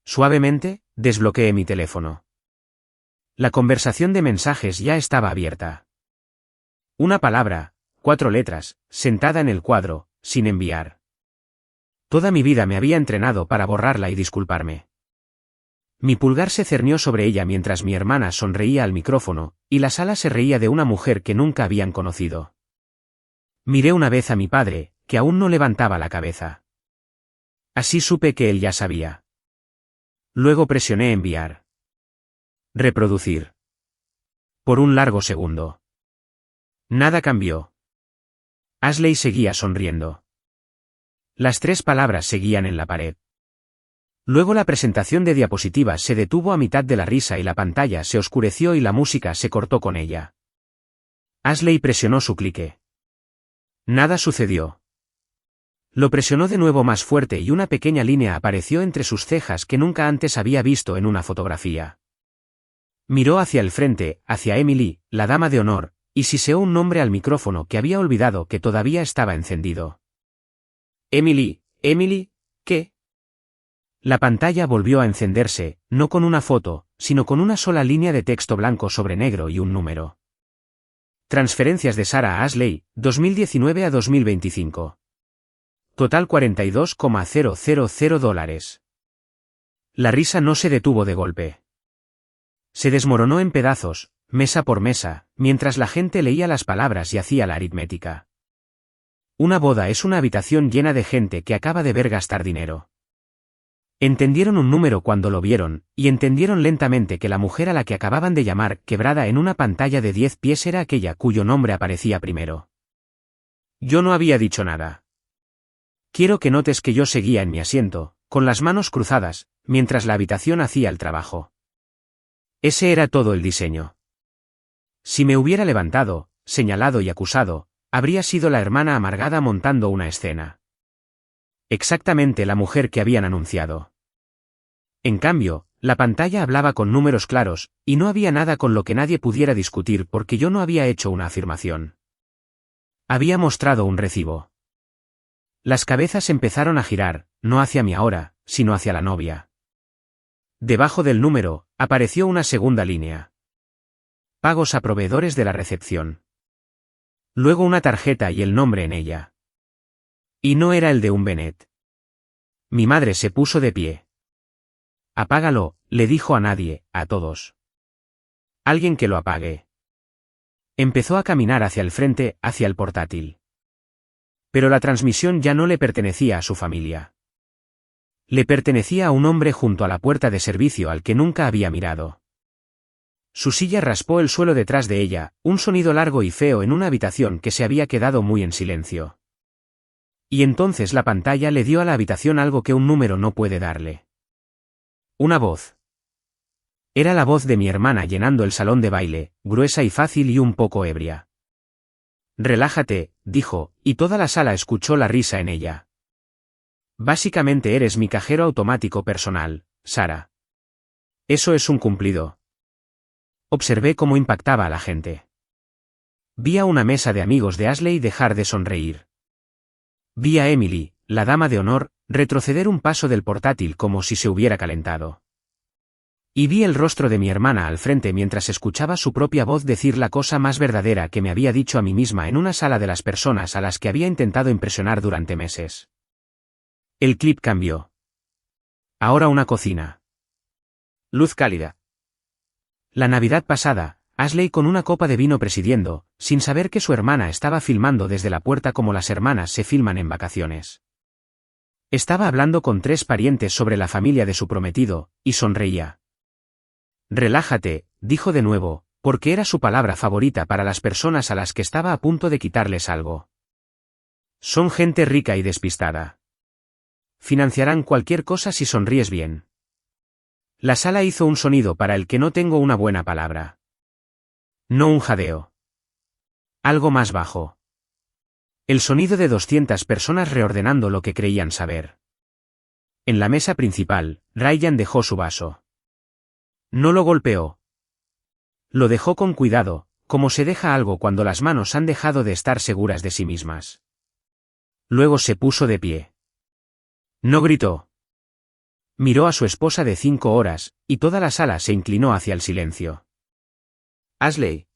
Suavemente, desbloqueé mi teléfono. La conversación de mensajes ya estaba abierta. Una palabra, 4 letras, sentada en el cuadro, sin enviar. Toda mi vida me había entrenado para borrarla y disculparme. Mi pulgar se cernió sobre ella mientras mi hermana sonreía al micrófono, y la sala se reía de una mujer que nunca habían conocido. Miré una vez a mi padre, que aún no levantaba la cabeza. Así supe que él ya sabía. Luego presioné enviar. Reproducir. Por un largo segundo. Nada cambió. Ashley seguía sonriendo. Las 3 palabras seguían en la pared. Luego la presentación de diapositivas se detuvo a mitad de la risa y la pantalla se oscureció y la música se cortó con ella. Ashley presionó su clique. Nada sucedió. Lo presionó de nuevo más fuerte y una pequeña línea apareció entre sus cejas que nunca antes había visto en una fotografía. Miró hacia el frente, hacia Emily, la dama de honor, y siseó un nombre al micrófono que había olvidado que todavía estaba encendido. Emily, ¿qué? La pantalla volvió a encenderse, no con una foto, sino con una sola línea de texto blanco sobre negro y un número. Transferencias de Sara a Ashley, 2019 a 2025. Total $42,000. La risa no se detuvo de golpe. Se desmoronó en pedazos, mesa por mesa, mientras la gente leía las palabras y hacía la aritmética. Una boda es una habitación llena de gente que acaba de ver gastar dinero. Entendieron un número cuando lo vieron, y entendieron lentamente que la mujer a la que acababan de llamar quebrada en una pantalla de 10 pies era aquella cuyo nombre aparecía primero. Yo no había dicho nada. Quiero que notes que yo seguía en mi asiento, con las manos cruzadas, mientras la habitación hacía el trabajo. Ese era todo el diseño. Si me hubiera levantado, señalado y acusado, habría sido la hermana amargada montando una escena. Exactamente la mujer que habían anunciado. En cambio, la pantalla hablaba con números claros, y no había nada con lo que nadie pudiera discutir porque yo no había hecho una afirmación. Había mostrado un recibo. Las cabezas empezaron a girar, no hacia mí ahora, sino hacia la novia. Debajo del número, apareció una segunda línea. Pagos a proveedores de la recepción. Luego una tarjeta y el nombre en ella. Y no era el de un Bennett. Mi madre se puso de pie. Apágalo, le dijo a nadie, a todos. Alguien que lo apague. Empezó a caminar hacia el frente, hacia el portátil. Pero la transmisión ya no le pertenecía a su familia. Le pertenecía a un hombre junto a la puerta de servicio al que nunca había mirado. Su silla raspó el suelo detrás de ella, un sonido largo y feo en una habitación que se había quedado muy en silencio. Y entonces la pantalla le dio a la habitación algo que un número no puede darle. Una voz. Era la voz de mi hermana llenando el salón de baile, gruesa y fácil y un poco ebria. Relájate, dijo, y toda la sala escuchó la risa en ella. Básicamente eres mi cajero automático personal, Sara. Eso es un cumplido. Observé cómo impactaba a la gente. Vi a una mesa de amigos de Ashley dejar de sonreír. Vi a Emily, la dama de honor, retroceder un paso del portátil como si se hubiera calentado. Y vi el rostro de mi hermana al frente mientras escuchaba su propia voz decir la cosa más verdadera que me había dicho a mí misma en una sala de las personas a las que había intentado impresionar durante meses. El clip cambió. Ahora una cocina. Luz cálida. La Navidad pasada, Ashley con una copa de vino presidiendo, sin saber que su hermana estaba filmando desde la puerta como las hermanas se filman en vacaciones. Estaba hablando con 3 parientes sobre la familia de su prometido, y sonreía. Relájate, dijo de nuevo, porque era su palabra favorita para las personas a las que estaba a punto de quitarles algo. Son gente rica y despistada. Financiarán cualquier cosa si sonríes bien. La sala hizo un sonido para el que no tengo una buena palabra. No un jadeo. Algo más bajo. El sonido de 200 personas reordenando lo que creían saber. En la mesa principal, Ryan dejó su vaso. No lo golpeó. Lo dejó con cuidado, como se deja algo cuando las manos han dejado de estar seguras de sí mismas. Luego se puso de pie. No gritó. Miró a su esposa de 5 horas, y toda la sala se inclinó hacia el silencio. Ashley.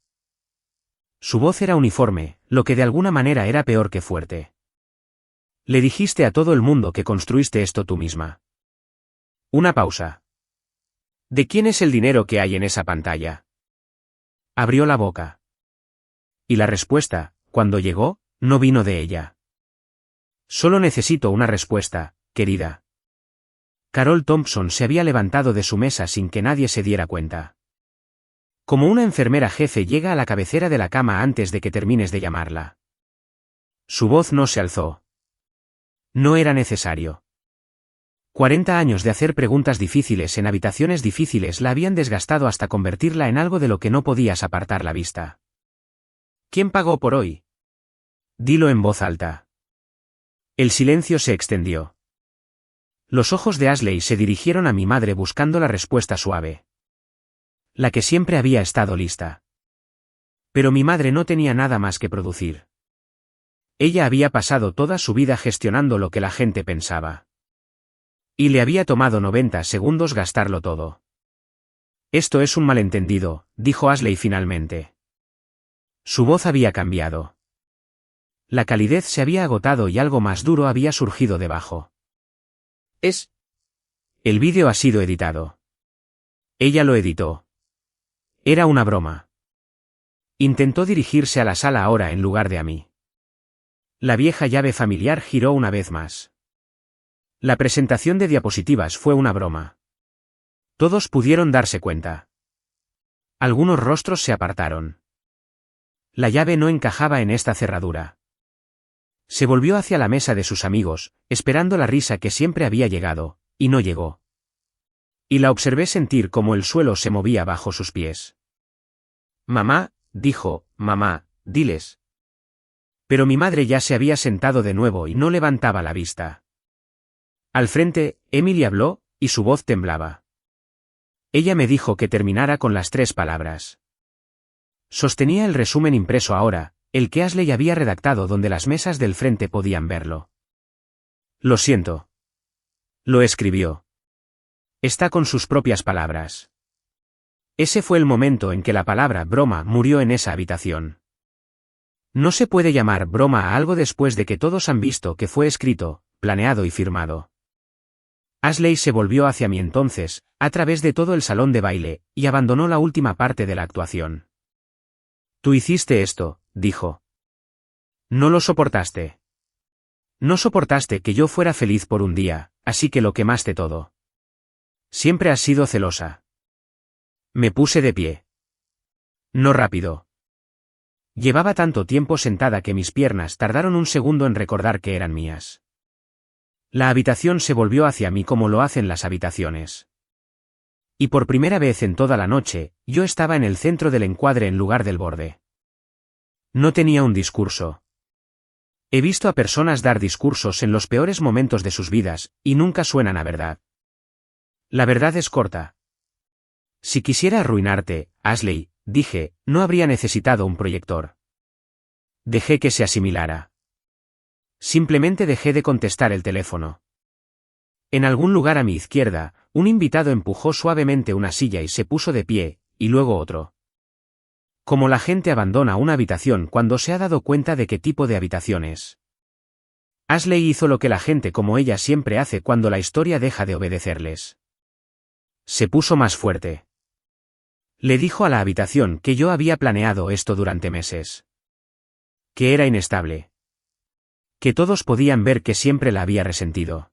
Su voz era uniforme, lo que de alguna manera era peor que fuerte. Le dijiste a todo el mundo que construiste esto tú misma. Una pausa. ¿De quién es el dinero que hay en esa pantalla? Abrió la boca. Y la respuesta, cuando llegó, no vino de ella. Solo necesito una respuesta, querida. Carol Thompson se había levantado de su mesa sin que nadie se diera cuenta. Como una enfermera jefe llega a la cabecera de la cama antes de que termines de llamarla. Su voz no se alzó. No era necesario. 40 años de hacer preguntas difíciles en habitaciones difíciles la habían desgastado hasta convertirla en algo de lo que no podías apartar la vista. ¿Quién pagó por hoy? Dilo en voz alta. El silencio se extendió. Los ojos de Ashley se dirigieron a mi madre buscando la respuesta suave. La que siempre había estado lista. Pero mi madre no tenía nada más que producir. Ella había pasado toda su vida gestionando lo que la gente pensaba. Y le había tomado 90 segundos gastarlo todo. Esto es un malentendido, dijo Ashley finalmente. Su voz había cambiado. La calidez se había agotado y algo más duro había surgido debajo. El vídeo ha sido editado. Ella lo editó. Era una broma. Intentó dirigirse a la sala ahora en lugar de a mí. La vieja llave familiar giró una vez más. La presentación de diapositivas fue una broma. Todos pudieron darse cuenta. Algunos rostros se apartaron. La llave no encajaba en esta cerradura. Se volvió hacia la mesa de sus amigos, esperando la risa que siempre había llegado, y no llegó. Y la observé sentir cómo el suelo se movía bajo sus pies. Mamá, dijo, mamá, diles. Pero mi madre ya se había sentado de nuevo y no levantaba la vista. Al frente, Emily habló, y su voz temblaba. Ella me dijo que terminara con las 3 palabras. Sostenía el resumen impreso ahora, el que Ashley había redactado donde las mesas del frente podían verlo. Lo siento. Lo escribió. Está con sus propias palabras. Ese fue el momento en que la palabra broma murió en esa habitación. No se puede llamar broma a algo después de que todos han visto que fue escrito, planeado y firmado. Ashley se volvió hacia mí entonces, a través de todo el salón de baile, y abandonó la última parte de la actuación. Tú hiciste esto, dijo. No lo soportaste. No soportaste que yo fuera feliz por un día, así que lo quemaste todo. Siempre has sido celosa. Me puse de pie. No rápido. Llevaba tanto tiempo sentada que mis piernas tardaron un segundo en recordar que eran mías. La habitación se volvió hacia mí como lo hacen las habitaciones. Y por primera vez en toda la noche, yo estaba en el centro del encuadre en lugar del borde. No tenía un discurso. He visto a personas dar discursos en los peores momentos de sus vidas, y nunca suenan a verdad. La verdad es corta. Si quisiera arruinarte, Ashley, dije, no habría necesitado un proyector. Dejé que se asimilara. Simplemente dejé de contestar el teléfono. En algún lugar a mi izquierda, un invitado empujó suavemente una silla y se puso de pie, y luego otro. Como la gente abandona una habitación cuando se ha dado cuenta de qué tipo de habitación es. Ashley hizo lo que la gente como ella siempre hace cuando la historia deja de obedecerles. Se puso más fuerte. Le dijo a la habitación que yo había planeado esto durante meses. Que era inestable. Que todos podían ver que siempre la había resentido.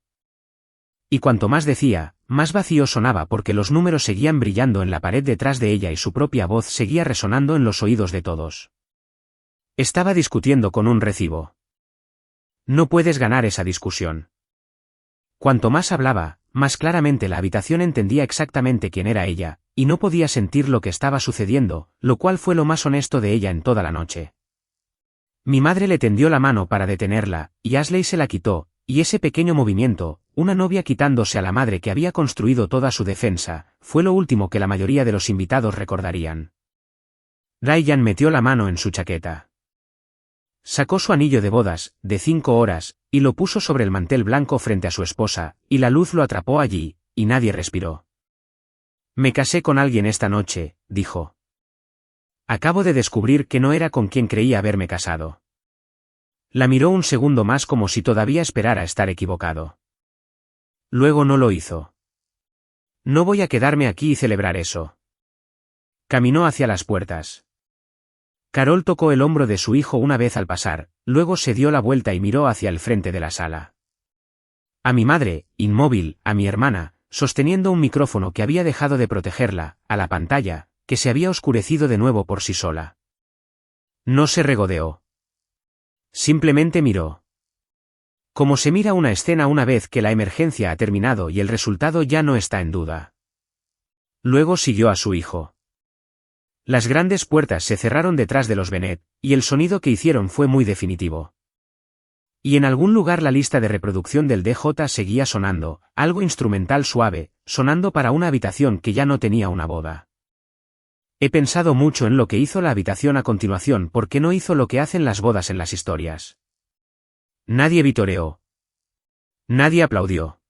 Y cuanto más decía, más vacío sonaba porque los números seguían brillando en la pared detrás de ella y su propia voz seguía resonando en los oídos de todos. Estaba discutiendo con un recibo. No puedes ganar esa discusión. Cuanto más hablaba, más claramente la habitación entendía exactamente quién era ella, y no podía sentir lo que estaba sucediendo, lo cual fue lo más honesto de ella en toda la noche. Mi madre le tendió la mano para detenerla, y Ashley se la quitó, y ese pequeño movimiento, una novia quitándose a la madre que había construido toda su defensa, fue lo último que la mayoría de los invitados recordarían. Ryan metió la mano en su chaqueta. Sacó su anillo de bodas, de 5 horas, y lo puso sobre el mantel blanco frente a su esposa, y la luz lo atrapó allí, y nadie respiró. Me casé con alguien esta noche, dijo. Acabo de descubrir que no era con quien creía haberme casado. La miró un segundo más como si todavía esperara estar equivocado. Luego no lo hizo. No voy a quedarme aquí y celebrar eso. Caminó hacia las puertas. Carol tocó el hombro de su hijo una vez al pasar, luego se dio la vuelta y miró hacia el frente de la sala. A mi madre, inmóvil, a mi hermana, sosteniendo un micrófono que había dejado de protegerla, a la pantalla, que se había oscurecido de nuevo por sí sola. No se regodeó. Simplemente miró. Como se mira una escena una vez que la emergencia ha terminado y el resultado ya no está en duda. Luego siguió a su hijo. Las grandes puertas se cerraron detrás de los Bennett, y el sonido que hicieron fue muy definitivo. Y en algún lugar la lista de reproducción del DJ seguía sonando, algo instrumental suave, sonando para una habitación que ya no tenía una boda. He pensado mucho en lo que hizo la habitación a continuación porque no hizo lo que hacen las bodas en las historias. Nadie vitoreó. Nadie aplaudió.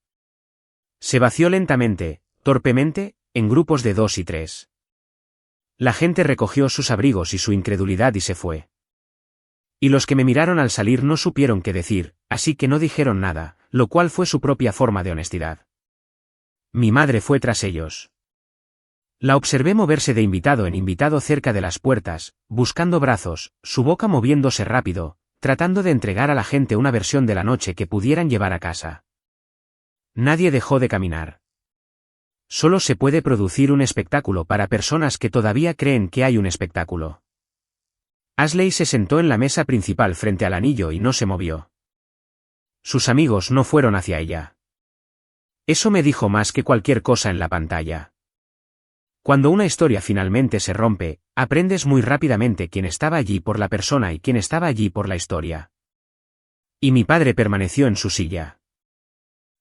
Se vació lentamente, torpemente, en grupos de 2 y 3. La gente recogió sus abrigos y su incredulidad y se fue. Y los que me miraron al salir no supieron qué decir, así que no dijeron nada, lo cual fue su propia forma de honestidad. Mi madre fue tras ellos. La observé moverse de invitado en invitado cerca de las puertas, buscando brazos, su boca moviéndose rápido, tratando de entregar a la gente una versión de la noche que pudieran llevar a casa. Nadie dejó de caminar. Solo se puede producir un espectáculo para personas que todavía creen que hay un espectáculo. Ashley se sentó en la mesa principal frente al anillo y no se movió. Sus amigos no fueron hacia ella. Eso me dijo más que cualquier cosa en la pantalla. Cuando una historia finalmente se rompe, aprendes muy rápidamente quién estaba allí por la persona y quién estaba allí por la historia. Y mi padre permaneció en su silla.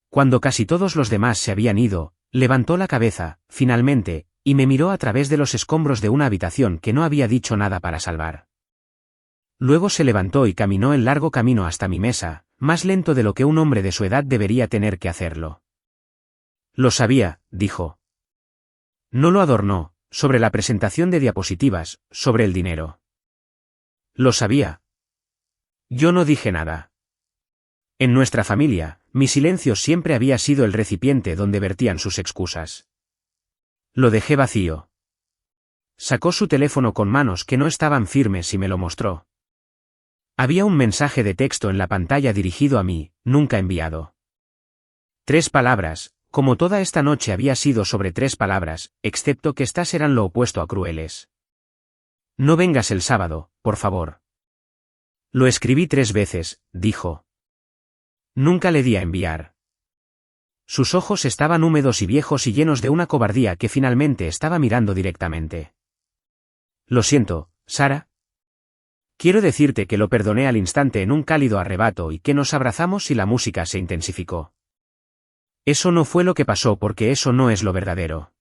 Cuando casi todos los demás se habían ido, levantó la cabeza, finalmente, y me miró a través de los escombros de una habitación que no había dicho nada para salvar. Luego se levantó y caminó el largo camino hasta mi mesa, más lento de lo que un hombre de su edad debería tener que hacerlo. Lo sabía, dijo. No lo adornó, sobre la presentación de diapositivas, sobre el dinero. Lo sabía. Yo no dije nada. En nuestra familia, mi silencio siempre había sido el recipiente donde vertían sus excusas. Lo dejé vacío. Sacó su teléfono con manos que no estaban firmes y me lo mostró. Había un mensaje de texto en la pantalla dirigido a mí, nunca enviado. 3 palabras, como toda esta noche había sido sobre 3 palabras, excepto que estas eran lo opuesto a crueles. No vengas el sábado, por favor. Lo escribí 3 veces, dijo. Nunca le di a enviar. Sus ojos estaban húmedos y viejos y llenos de una cobardía que finalmente estaba mirando directamente. Lo siento, Sara. Quiero decirte que lo perdoné al instante en un cálido arrebato y que nos abrazamos y la música se intensificó. Eso no fue lo que pasó porque eso no es lo verdadero.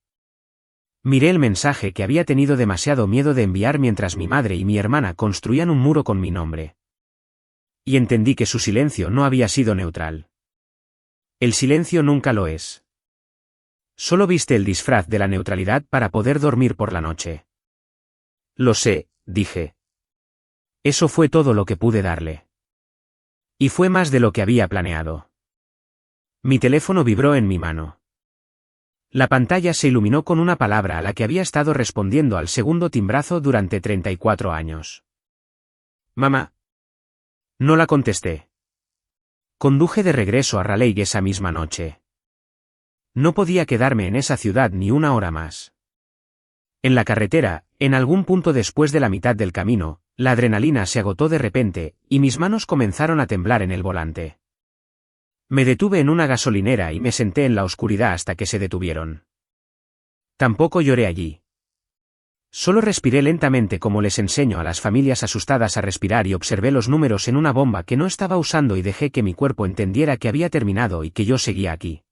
Miré el mensaje que había tenido demasiado miedo de enviar mientras mi madre y mi hermana construían un muro con mi nombre. Y entendí que su silencio no había sido neutral. El silencio nunca lo es. Solo viste el disfraz de la neutralidad para poder dormir por la noche. Lo sé, dije. Eso fue todo lo que pude darle. Y fue más de lo que había planeado. Mi teléfono vibró en mi mano. La pantalla se iluminó con una palabra a la que había estado respondiendo al segundo timbrazo durante 34 años. Mamá. No la contesté. Conduje de regreso a Raleigh esa misma noche. No podía quedarme en esa ciudad ni una hora más. En la carretera, en algún punto después de la mitad del camino, la adrenalina se agotó de repente, y mis manos comenzaron a temblar en el volante. Me detuve en una gasolinera y me senté en la oscuridad hasta que se detuvieron. Tampoco lloré allí. Solo respiré lentamente como les enseño a las familias asustadas a respirar y observé los números en una bomba que no estaba usando y dejé que mi cuerpo entendiera que había terminado y que yo seguía aquí.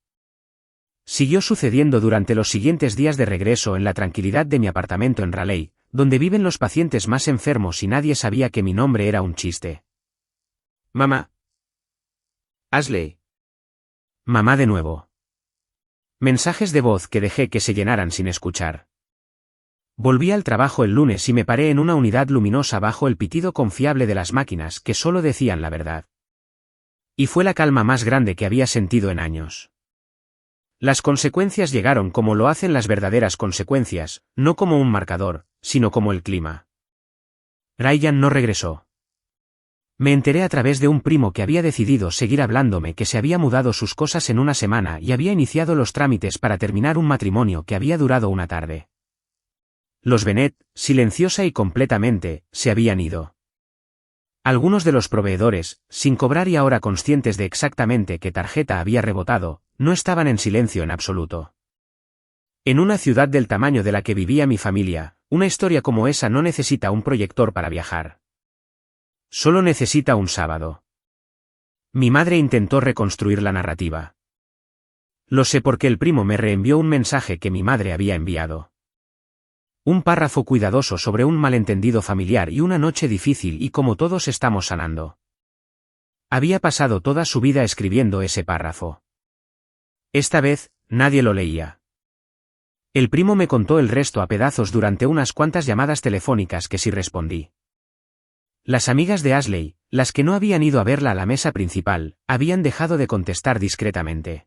Siguió sucediendo durante los siguientes días de regreso en la tranquilidad de mi apartamento en Raleigh, donde viven los pacientes más enfermos y nadie sabía que mi nombre era un chiste. Mamá. Ashley. Mamá de nuevo. Mensajes de voz que dejé que se llenaran sin escuchar. Volví al trabajo el lunes y me paré en una unidad luminosa bajo el pitido confiable de las máquinas que solo decían la verdad. Y fue la calma más grande que había sentido en años. Las consecuencias llegaron como lo hacen las verdaderas consecuencias, no como un marcador, sino como el clima. Ryan no regresó. Me enteré a través de un primo que había decidido seguir hablándome que se había mudado sus cosas en una semana y había iniciado los trámites para terminar un matrimonio que había durado una tarde. Los Bennett, silenciosa y completamente, se habían ido. Algunos de los proveedores, sin cobrar y ahora conscientes de exactamente qué tarjeta había rebotado, no estaban en silencio en absoluto. En una ciudad del tamaño de la que vivía mi familia, una historia como esa no necesita un proyector para viajar. Solo necesita un sábado. Mi madre intentó reconstruir la narrativa. Lo sé porque el primo me reenvió un mensaje que mi madre había enviado. Un párrafo cuidadoso sobre un malentendido familiar y una noche difícil y cómo todos estamos sanando. Había pasado toda su vida escribiendo ese párrafo. Esta vez, nadie lo leía. El primo me contó el resto a pedazos durante unas cuantas llamadas telefónicas que sí respondí. Las amigas de Ashley, las que no habían ido a verla a la mesa principal, habían dejado de contestar discretamente.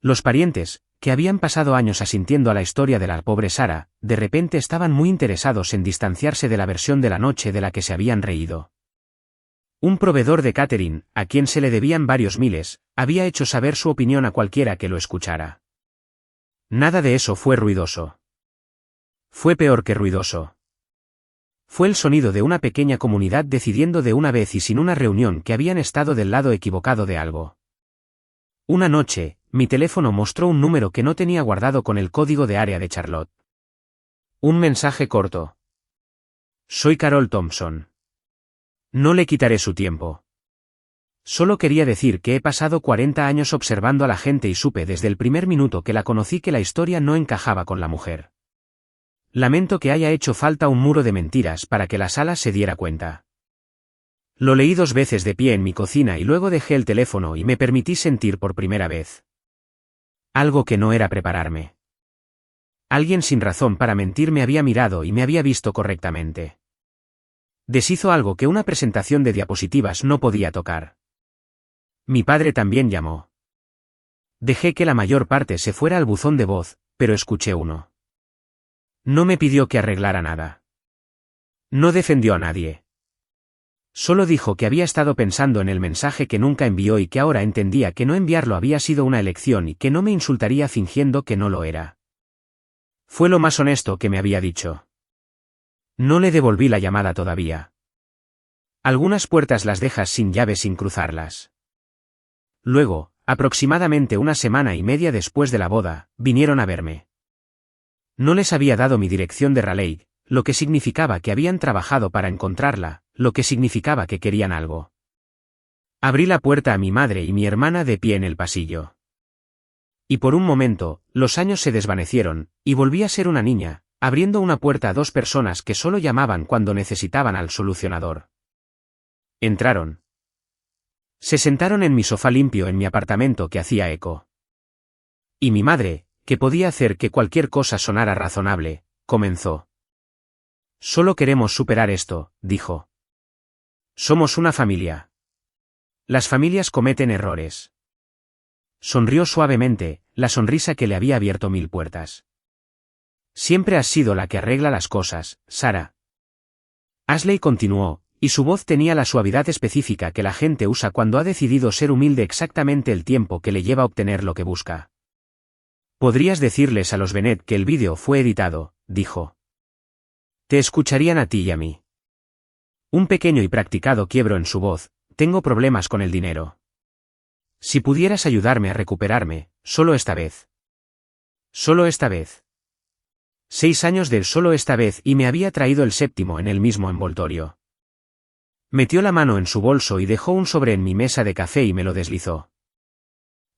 Los parientes, que habían pasado años asintiendo a la historia de la pobre Sara, de repente estaban muy interesados en distanciarse de la versión de la noche de la que se habían reído. Un proveedor de catering, a quien se le debían varios miles, había hecho saber su opinión a cualquiera que lo escuchara. Nada de eso fue ruidoso. Fue peor que ruidoso. Fue el sonido de una pequeña comunidad decidiendo de una vez y sin una reunión que habían estado del lado equivocado de algo. Una noche, mi teléfono mostró un número que no tenía guardado con el código de área de Charlotte. Un mensaje corto. Soy Carol Thompson. No le quitaré su tiempo. Solo quería decir que he pasado 40 años observando a la gente y supe desde el primer minuto que la conocí que la historia no encajaba con la mujer. Lamento que haya hecho falta un muro de mentiras para que la sala se diera cuenta. Lo leí 2 veces de pie en mi cocina y luego dejé el teléfono y me permití sentir por primera vez algo que no era prepararme. Alguien sin razón para mentir me había mirado y me había visto correctamente. Deshizo algo que una presentación de diapositivas no podía tocar. Mi padre también llamó. Dejé que la mayor parte se fuera al buzón de voz, pero escuché uno. No me pidió que arreglara nada. No defendió a nadie. Solo dijo que había estado pensando en el mensaje que nunca envió y que ahora entendía que no enviarlo había sido una elección y que no me insultaría fingiendo que no lo era. Fue lo más honesto que me había dicho. No le devolví la llamada todavía. Algunas puertas las dejas sin llave sin cruzarlas. Luego, aproximadamente 1 semana y media después de la boda, vinieron a verme. No les había dado mi dirección de Raleigh, lo que significaba que habían trabajado para encontrarla, lo que significaba que querían algo. Abrí la puerta a mi madre y mi hermana de pie en el pasillo. Y por un momento, los años se desvanecieron, y volví a ser una niña, abriendo una puerta a 2 personas que solo llamaban cuando necesitaban al solucionador. Entraron. Se sentaron en mi sofá limpio en mi apartamento que hacía eco. Y mi madre, que podía hacer que cualquier cosa sonara razonable, comenzó. Solo queremos superar esto, dijo. Somos una familia. Las familias cometen errores. Sonrió suavemente, la sonrisa que le había abierto 1000 puertas. Siempre has sido la que arregla las cosas, Sarah. Ashley continuó, y su voz tenía la suavidad específica que la gente usa cuando ha decidido ser humilde exactamente el tiempo que le lleva obtener lo que busca. Podrías decirles a los Bennett que el vídeo fue editado, dijo. Te escucharían a ti y a mí. Un pequeño y practicado quiebro en su voz, tengo problemas con el dinero. Si pudieras ayudarme a recuperarme, solo esta vez. Solo esta vez. 6 años de solo esta vez y me había traído el 7º en el mismo envoltorio. Metió la mano en su bolso y dejó un sobre en mi mesa de café y me lo deslizó.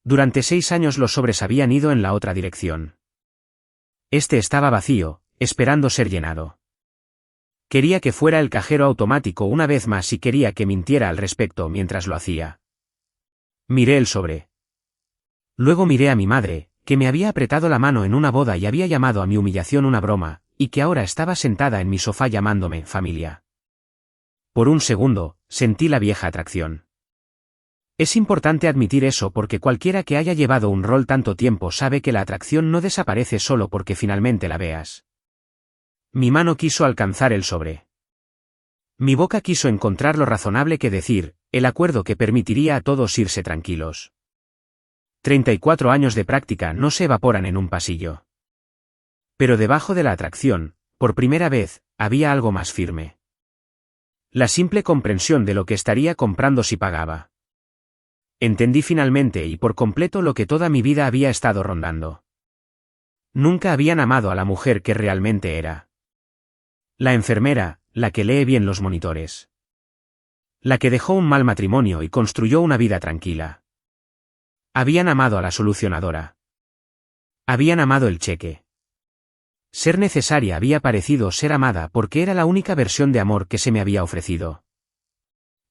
Durante 6 años los sobres habían ido en la otra dirección. Este estaba vacío, esperando ser llenado. Quería que fuera el cajero automático una vez más y quería que mintiera al respecto mientras lo hacía. Miré el sobre. Luego miré a mi madre, que me había apretado la mano en una boda y había llamado a mi humillación una broma, y que ahora estaba sentada en mi sofá llamándome familia. Por un segundo, sentí la vieja atracción. Es importante admitir eso porque cualquiera que haya llevado un rol tanto tiempo sabe que la atracción no desaparece solo porque finalmente la veas. Mi mano quiso alcanzar el sobre. Mi boca quiso encontrar lo razonable que decir, el acuerdo que permitiría a todos irse tranquilos. 34 años de práctica no se evaporan en un pasillo. Pero debajo de la atracción, por primera vez, había algo más firme. La simple comprensión de lo que estaría comprando si pagaba. Entendí finalmente y por completo lo que toda mi vida había estado rondando. Nunca habían amado a la mujer que realmente era. La enfermera, la que lee bien los monitores. La que dejó un mal matrimonio y construyó una vida tranquila. Habían amado a la solucionadora. Habían amado el cheque. Ser necesaria había parecido ser amada porque era la única versión de amor que se me había ofrecido.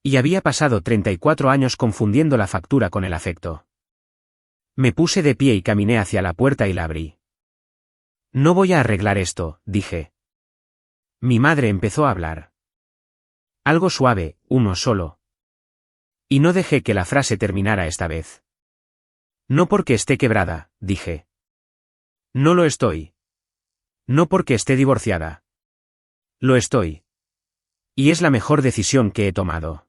Y había pasado 34 años confundiendo la factura con el afecto. Me puse de pie y caminé hacia la puerta y la abrí. No voy a arreglar esto, dije. Mi madre empezó a hablar. Algo suave, uno solo. Y no dejé que la frase terminara esta vez. No porque esté quebrada, dije. No lo estoy. No porque esté divorciada. Lo estoy. Y es la mejor decisión que he tomado.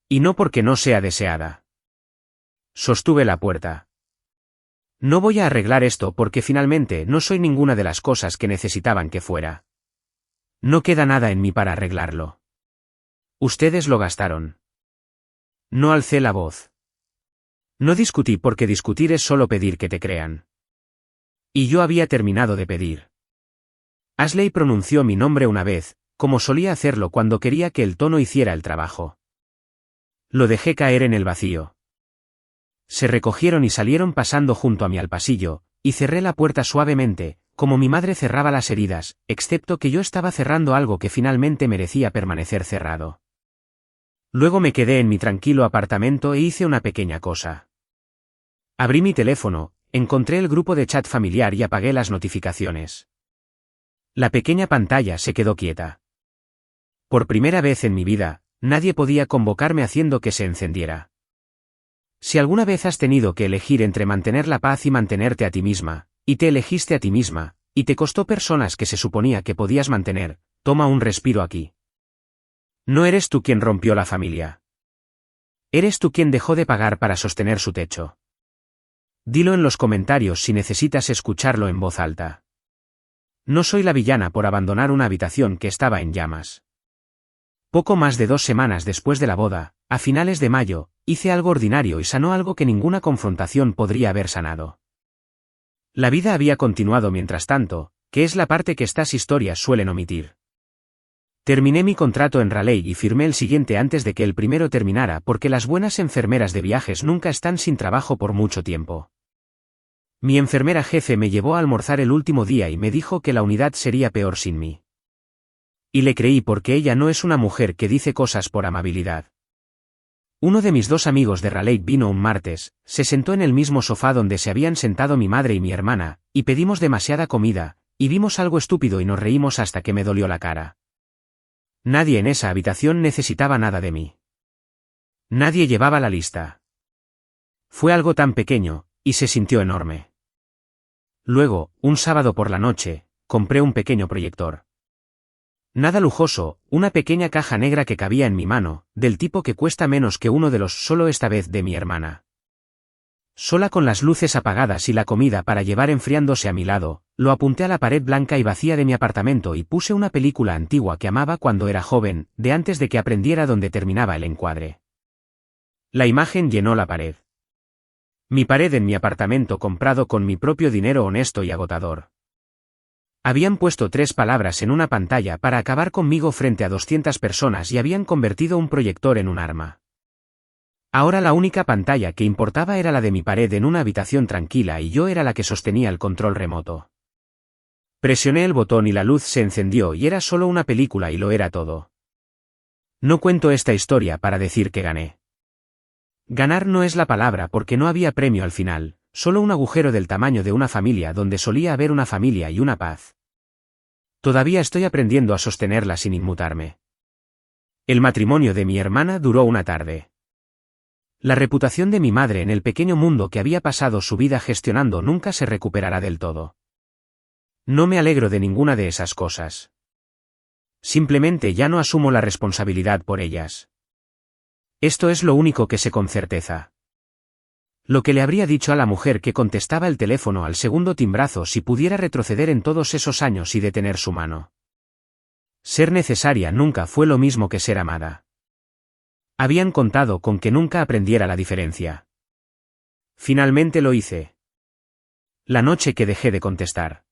Y no porque no sea deseada. Sostuve la puerta. No voy a arreglar esto porque finalmente no soy ninguna de las cosas que necesitaban que fuera. No queda nada en mí para arreglarlo. Ustedes lo gastaron. No alcé la voz. No discutí porque discutir es solo pedir que te crean. Y yo había terminado de pedir. Ashley pronunció mi nombre una vez, como solía hacerlo cuando quería que el tono hiciera el trabajo. Lo dejé caer en el vacío. Se recogieron y salieron pasando junto a mí al pasillo, y cerré la puerta suavemente, como mi madre cerraba las heridas, excepto que yo estaba cerrando algo que finalmente merecía permanecer cerrado. Luego me quedé en mi tranquilo apartamento e hice una pequeña cosa. Abrí mi teléfono, encontré el grupo de chat familiar y apagué las notificaciones. La pequeña pantalla se quedó quieta. Por primera vez en mi vida, nadie podía convocarme haciendo que se encendiera. Si alguna vez has tenido que elegir entre mantener la paz y mantenerte a ti misma, y te elegiste a ti misma, y te costó personas que se suponía que podías mantener, toma un respiro aquí. No eres tú quien rompió la familia. Eres tú quien dejó de pagar para sostener su techo. Dilo en los comentarios si necesitas escucharlo en voz alta. No soy la villana por abandonar una habitación que estaba en llamas. Poco más de 2 semanas después de la boda, a finales de mayo, hice algo ordinario y sanó algo que ninguna confrontación podría haber sanado. La vida había continuado mientras tanto, que es la parte que estas historias suelen omitir. Terminé mi contrato en Raleigh y firmé el siguiente antes de que el primero terminara porque las buenas enfermeras de viajes nunca están sin trabajo por mucho tiempo. Mi enfermera jefe me llevó a almorzar el último día y me dijo que la unidad sería peor sin mí. Y le creí porque ella no es una mujer que dice cosas por amabilidad. Uno de mis 2 amigos de Raleigh vino un martes, se sentó en el mismo sofá donde se habían sentado mi madre y mi hermana, y pedimos demasiada comida, y vimos algo estúpido y nos reímos hasta que me dolió la cara. Nadie en esa habitación necesitaba nada de mí. Nadie llevaba la lista. Fue algo tan pequeño, y se sintió enorme. Luego, un sábado por la noche, compré un pequeño proyector. Nada lujoso, una pequeña caja negra que cabía en mi mano, del tipo que cuesta menos que uno de los solo esta vez de mi hermana. Sola con las luces apagadas y la comida para llevar enfriándose a mi lado, lo apunté a la pared blanca y vacía de mi apartamento y puse una película antigua que amaba cuando era joven, de antes de que aprendiera dónde terminaba el encuadre. La imagen llenó la pared. Mi pared en mi apartamento comprado con mi propio dinero honesto y agotador. Habían puesto 3 palabras en una pantalla para acabar conmigo frente a 200 personas y habían convertido un proyector en un arma. Ahora la única pantalla que importaba era la de mi pared en una habitación tranquila y yo era la que sostenía el control remoto. Presioné el botón y la luz se encendió y era solo una película y lo era todo. No cuento esta historia para decir que gané. Ganar no es la palabra porque no había premio al final. Solo un agujero del tamaño de una familia donde solía haber una familia y una paz. Todavía estoy aprendiendo a sostenerla sin inmutarme. El matrimonio de mi hermana duró una tarde. La reputación de mi madre en el pequeño mundo que había pasado su vida gestionando nunca se recuperará del todo. No me alegro de ninguna de esas cosas. Simplemente ya no asumo la responsabilidad por ellas. Esto es lo único que sé con certeza. Lo que le habría dicho a la mujer que contestaba el teléfono al segundo timbrazo si pudiera retroceder en todos esos años y detener su mano. Ser necesaria nunca fue lo mismo que ser amada. Habían contado con que nunca aprendiera la diferencia. Finalmente lo hice. La noche que dejé de contestar.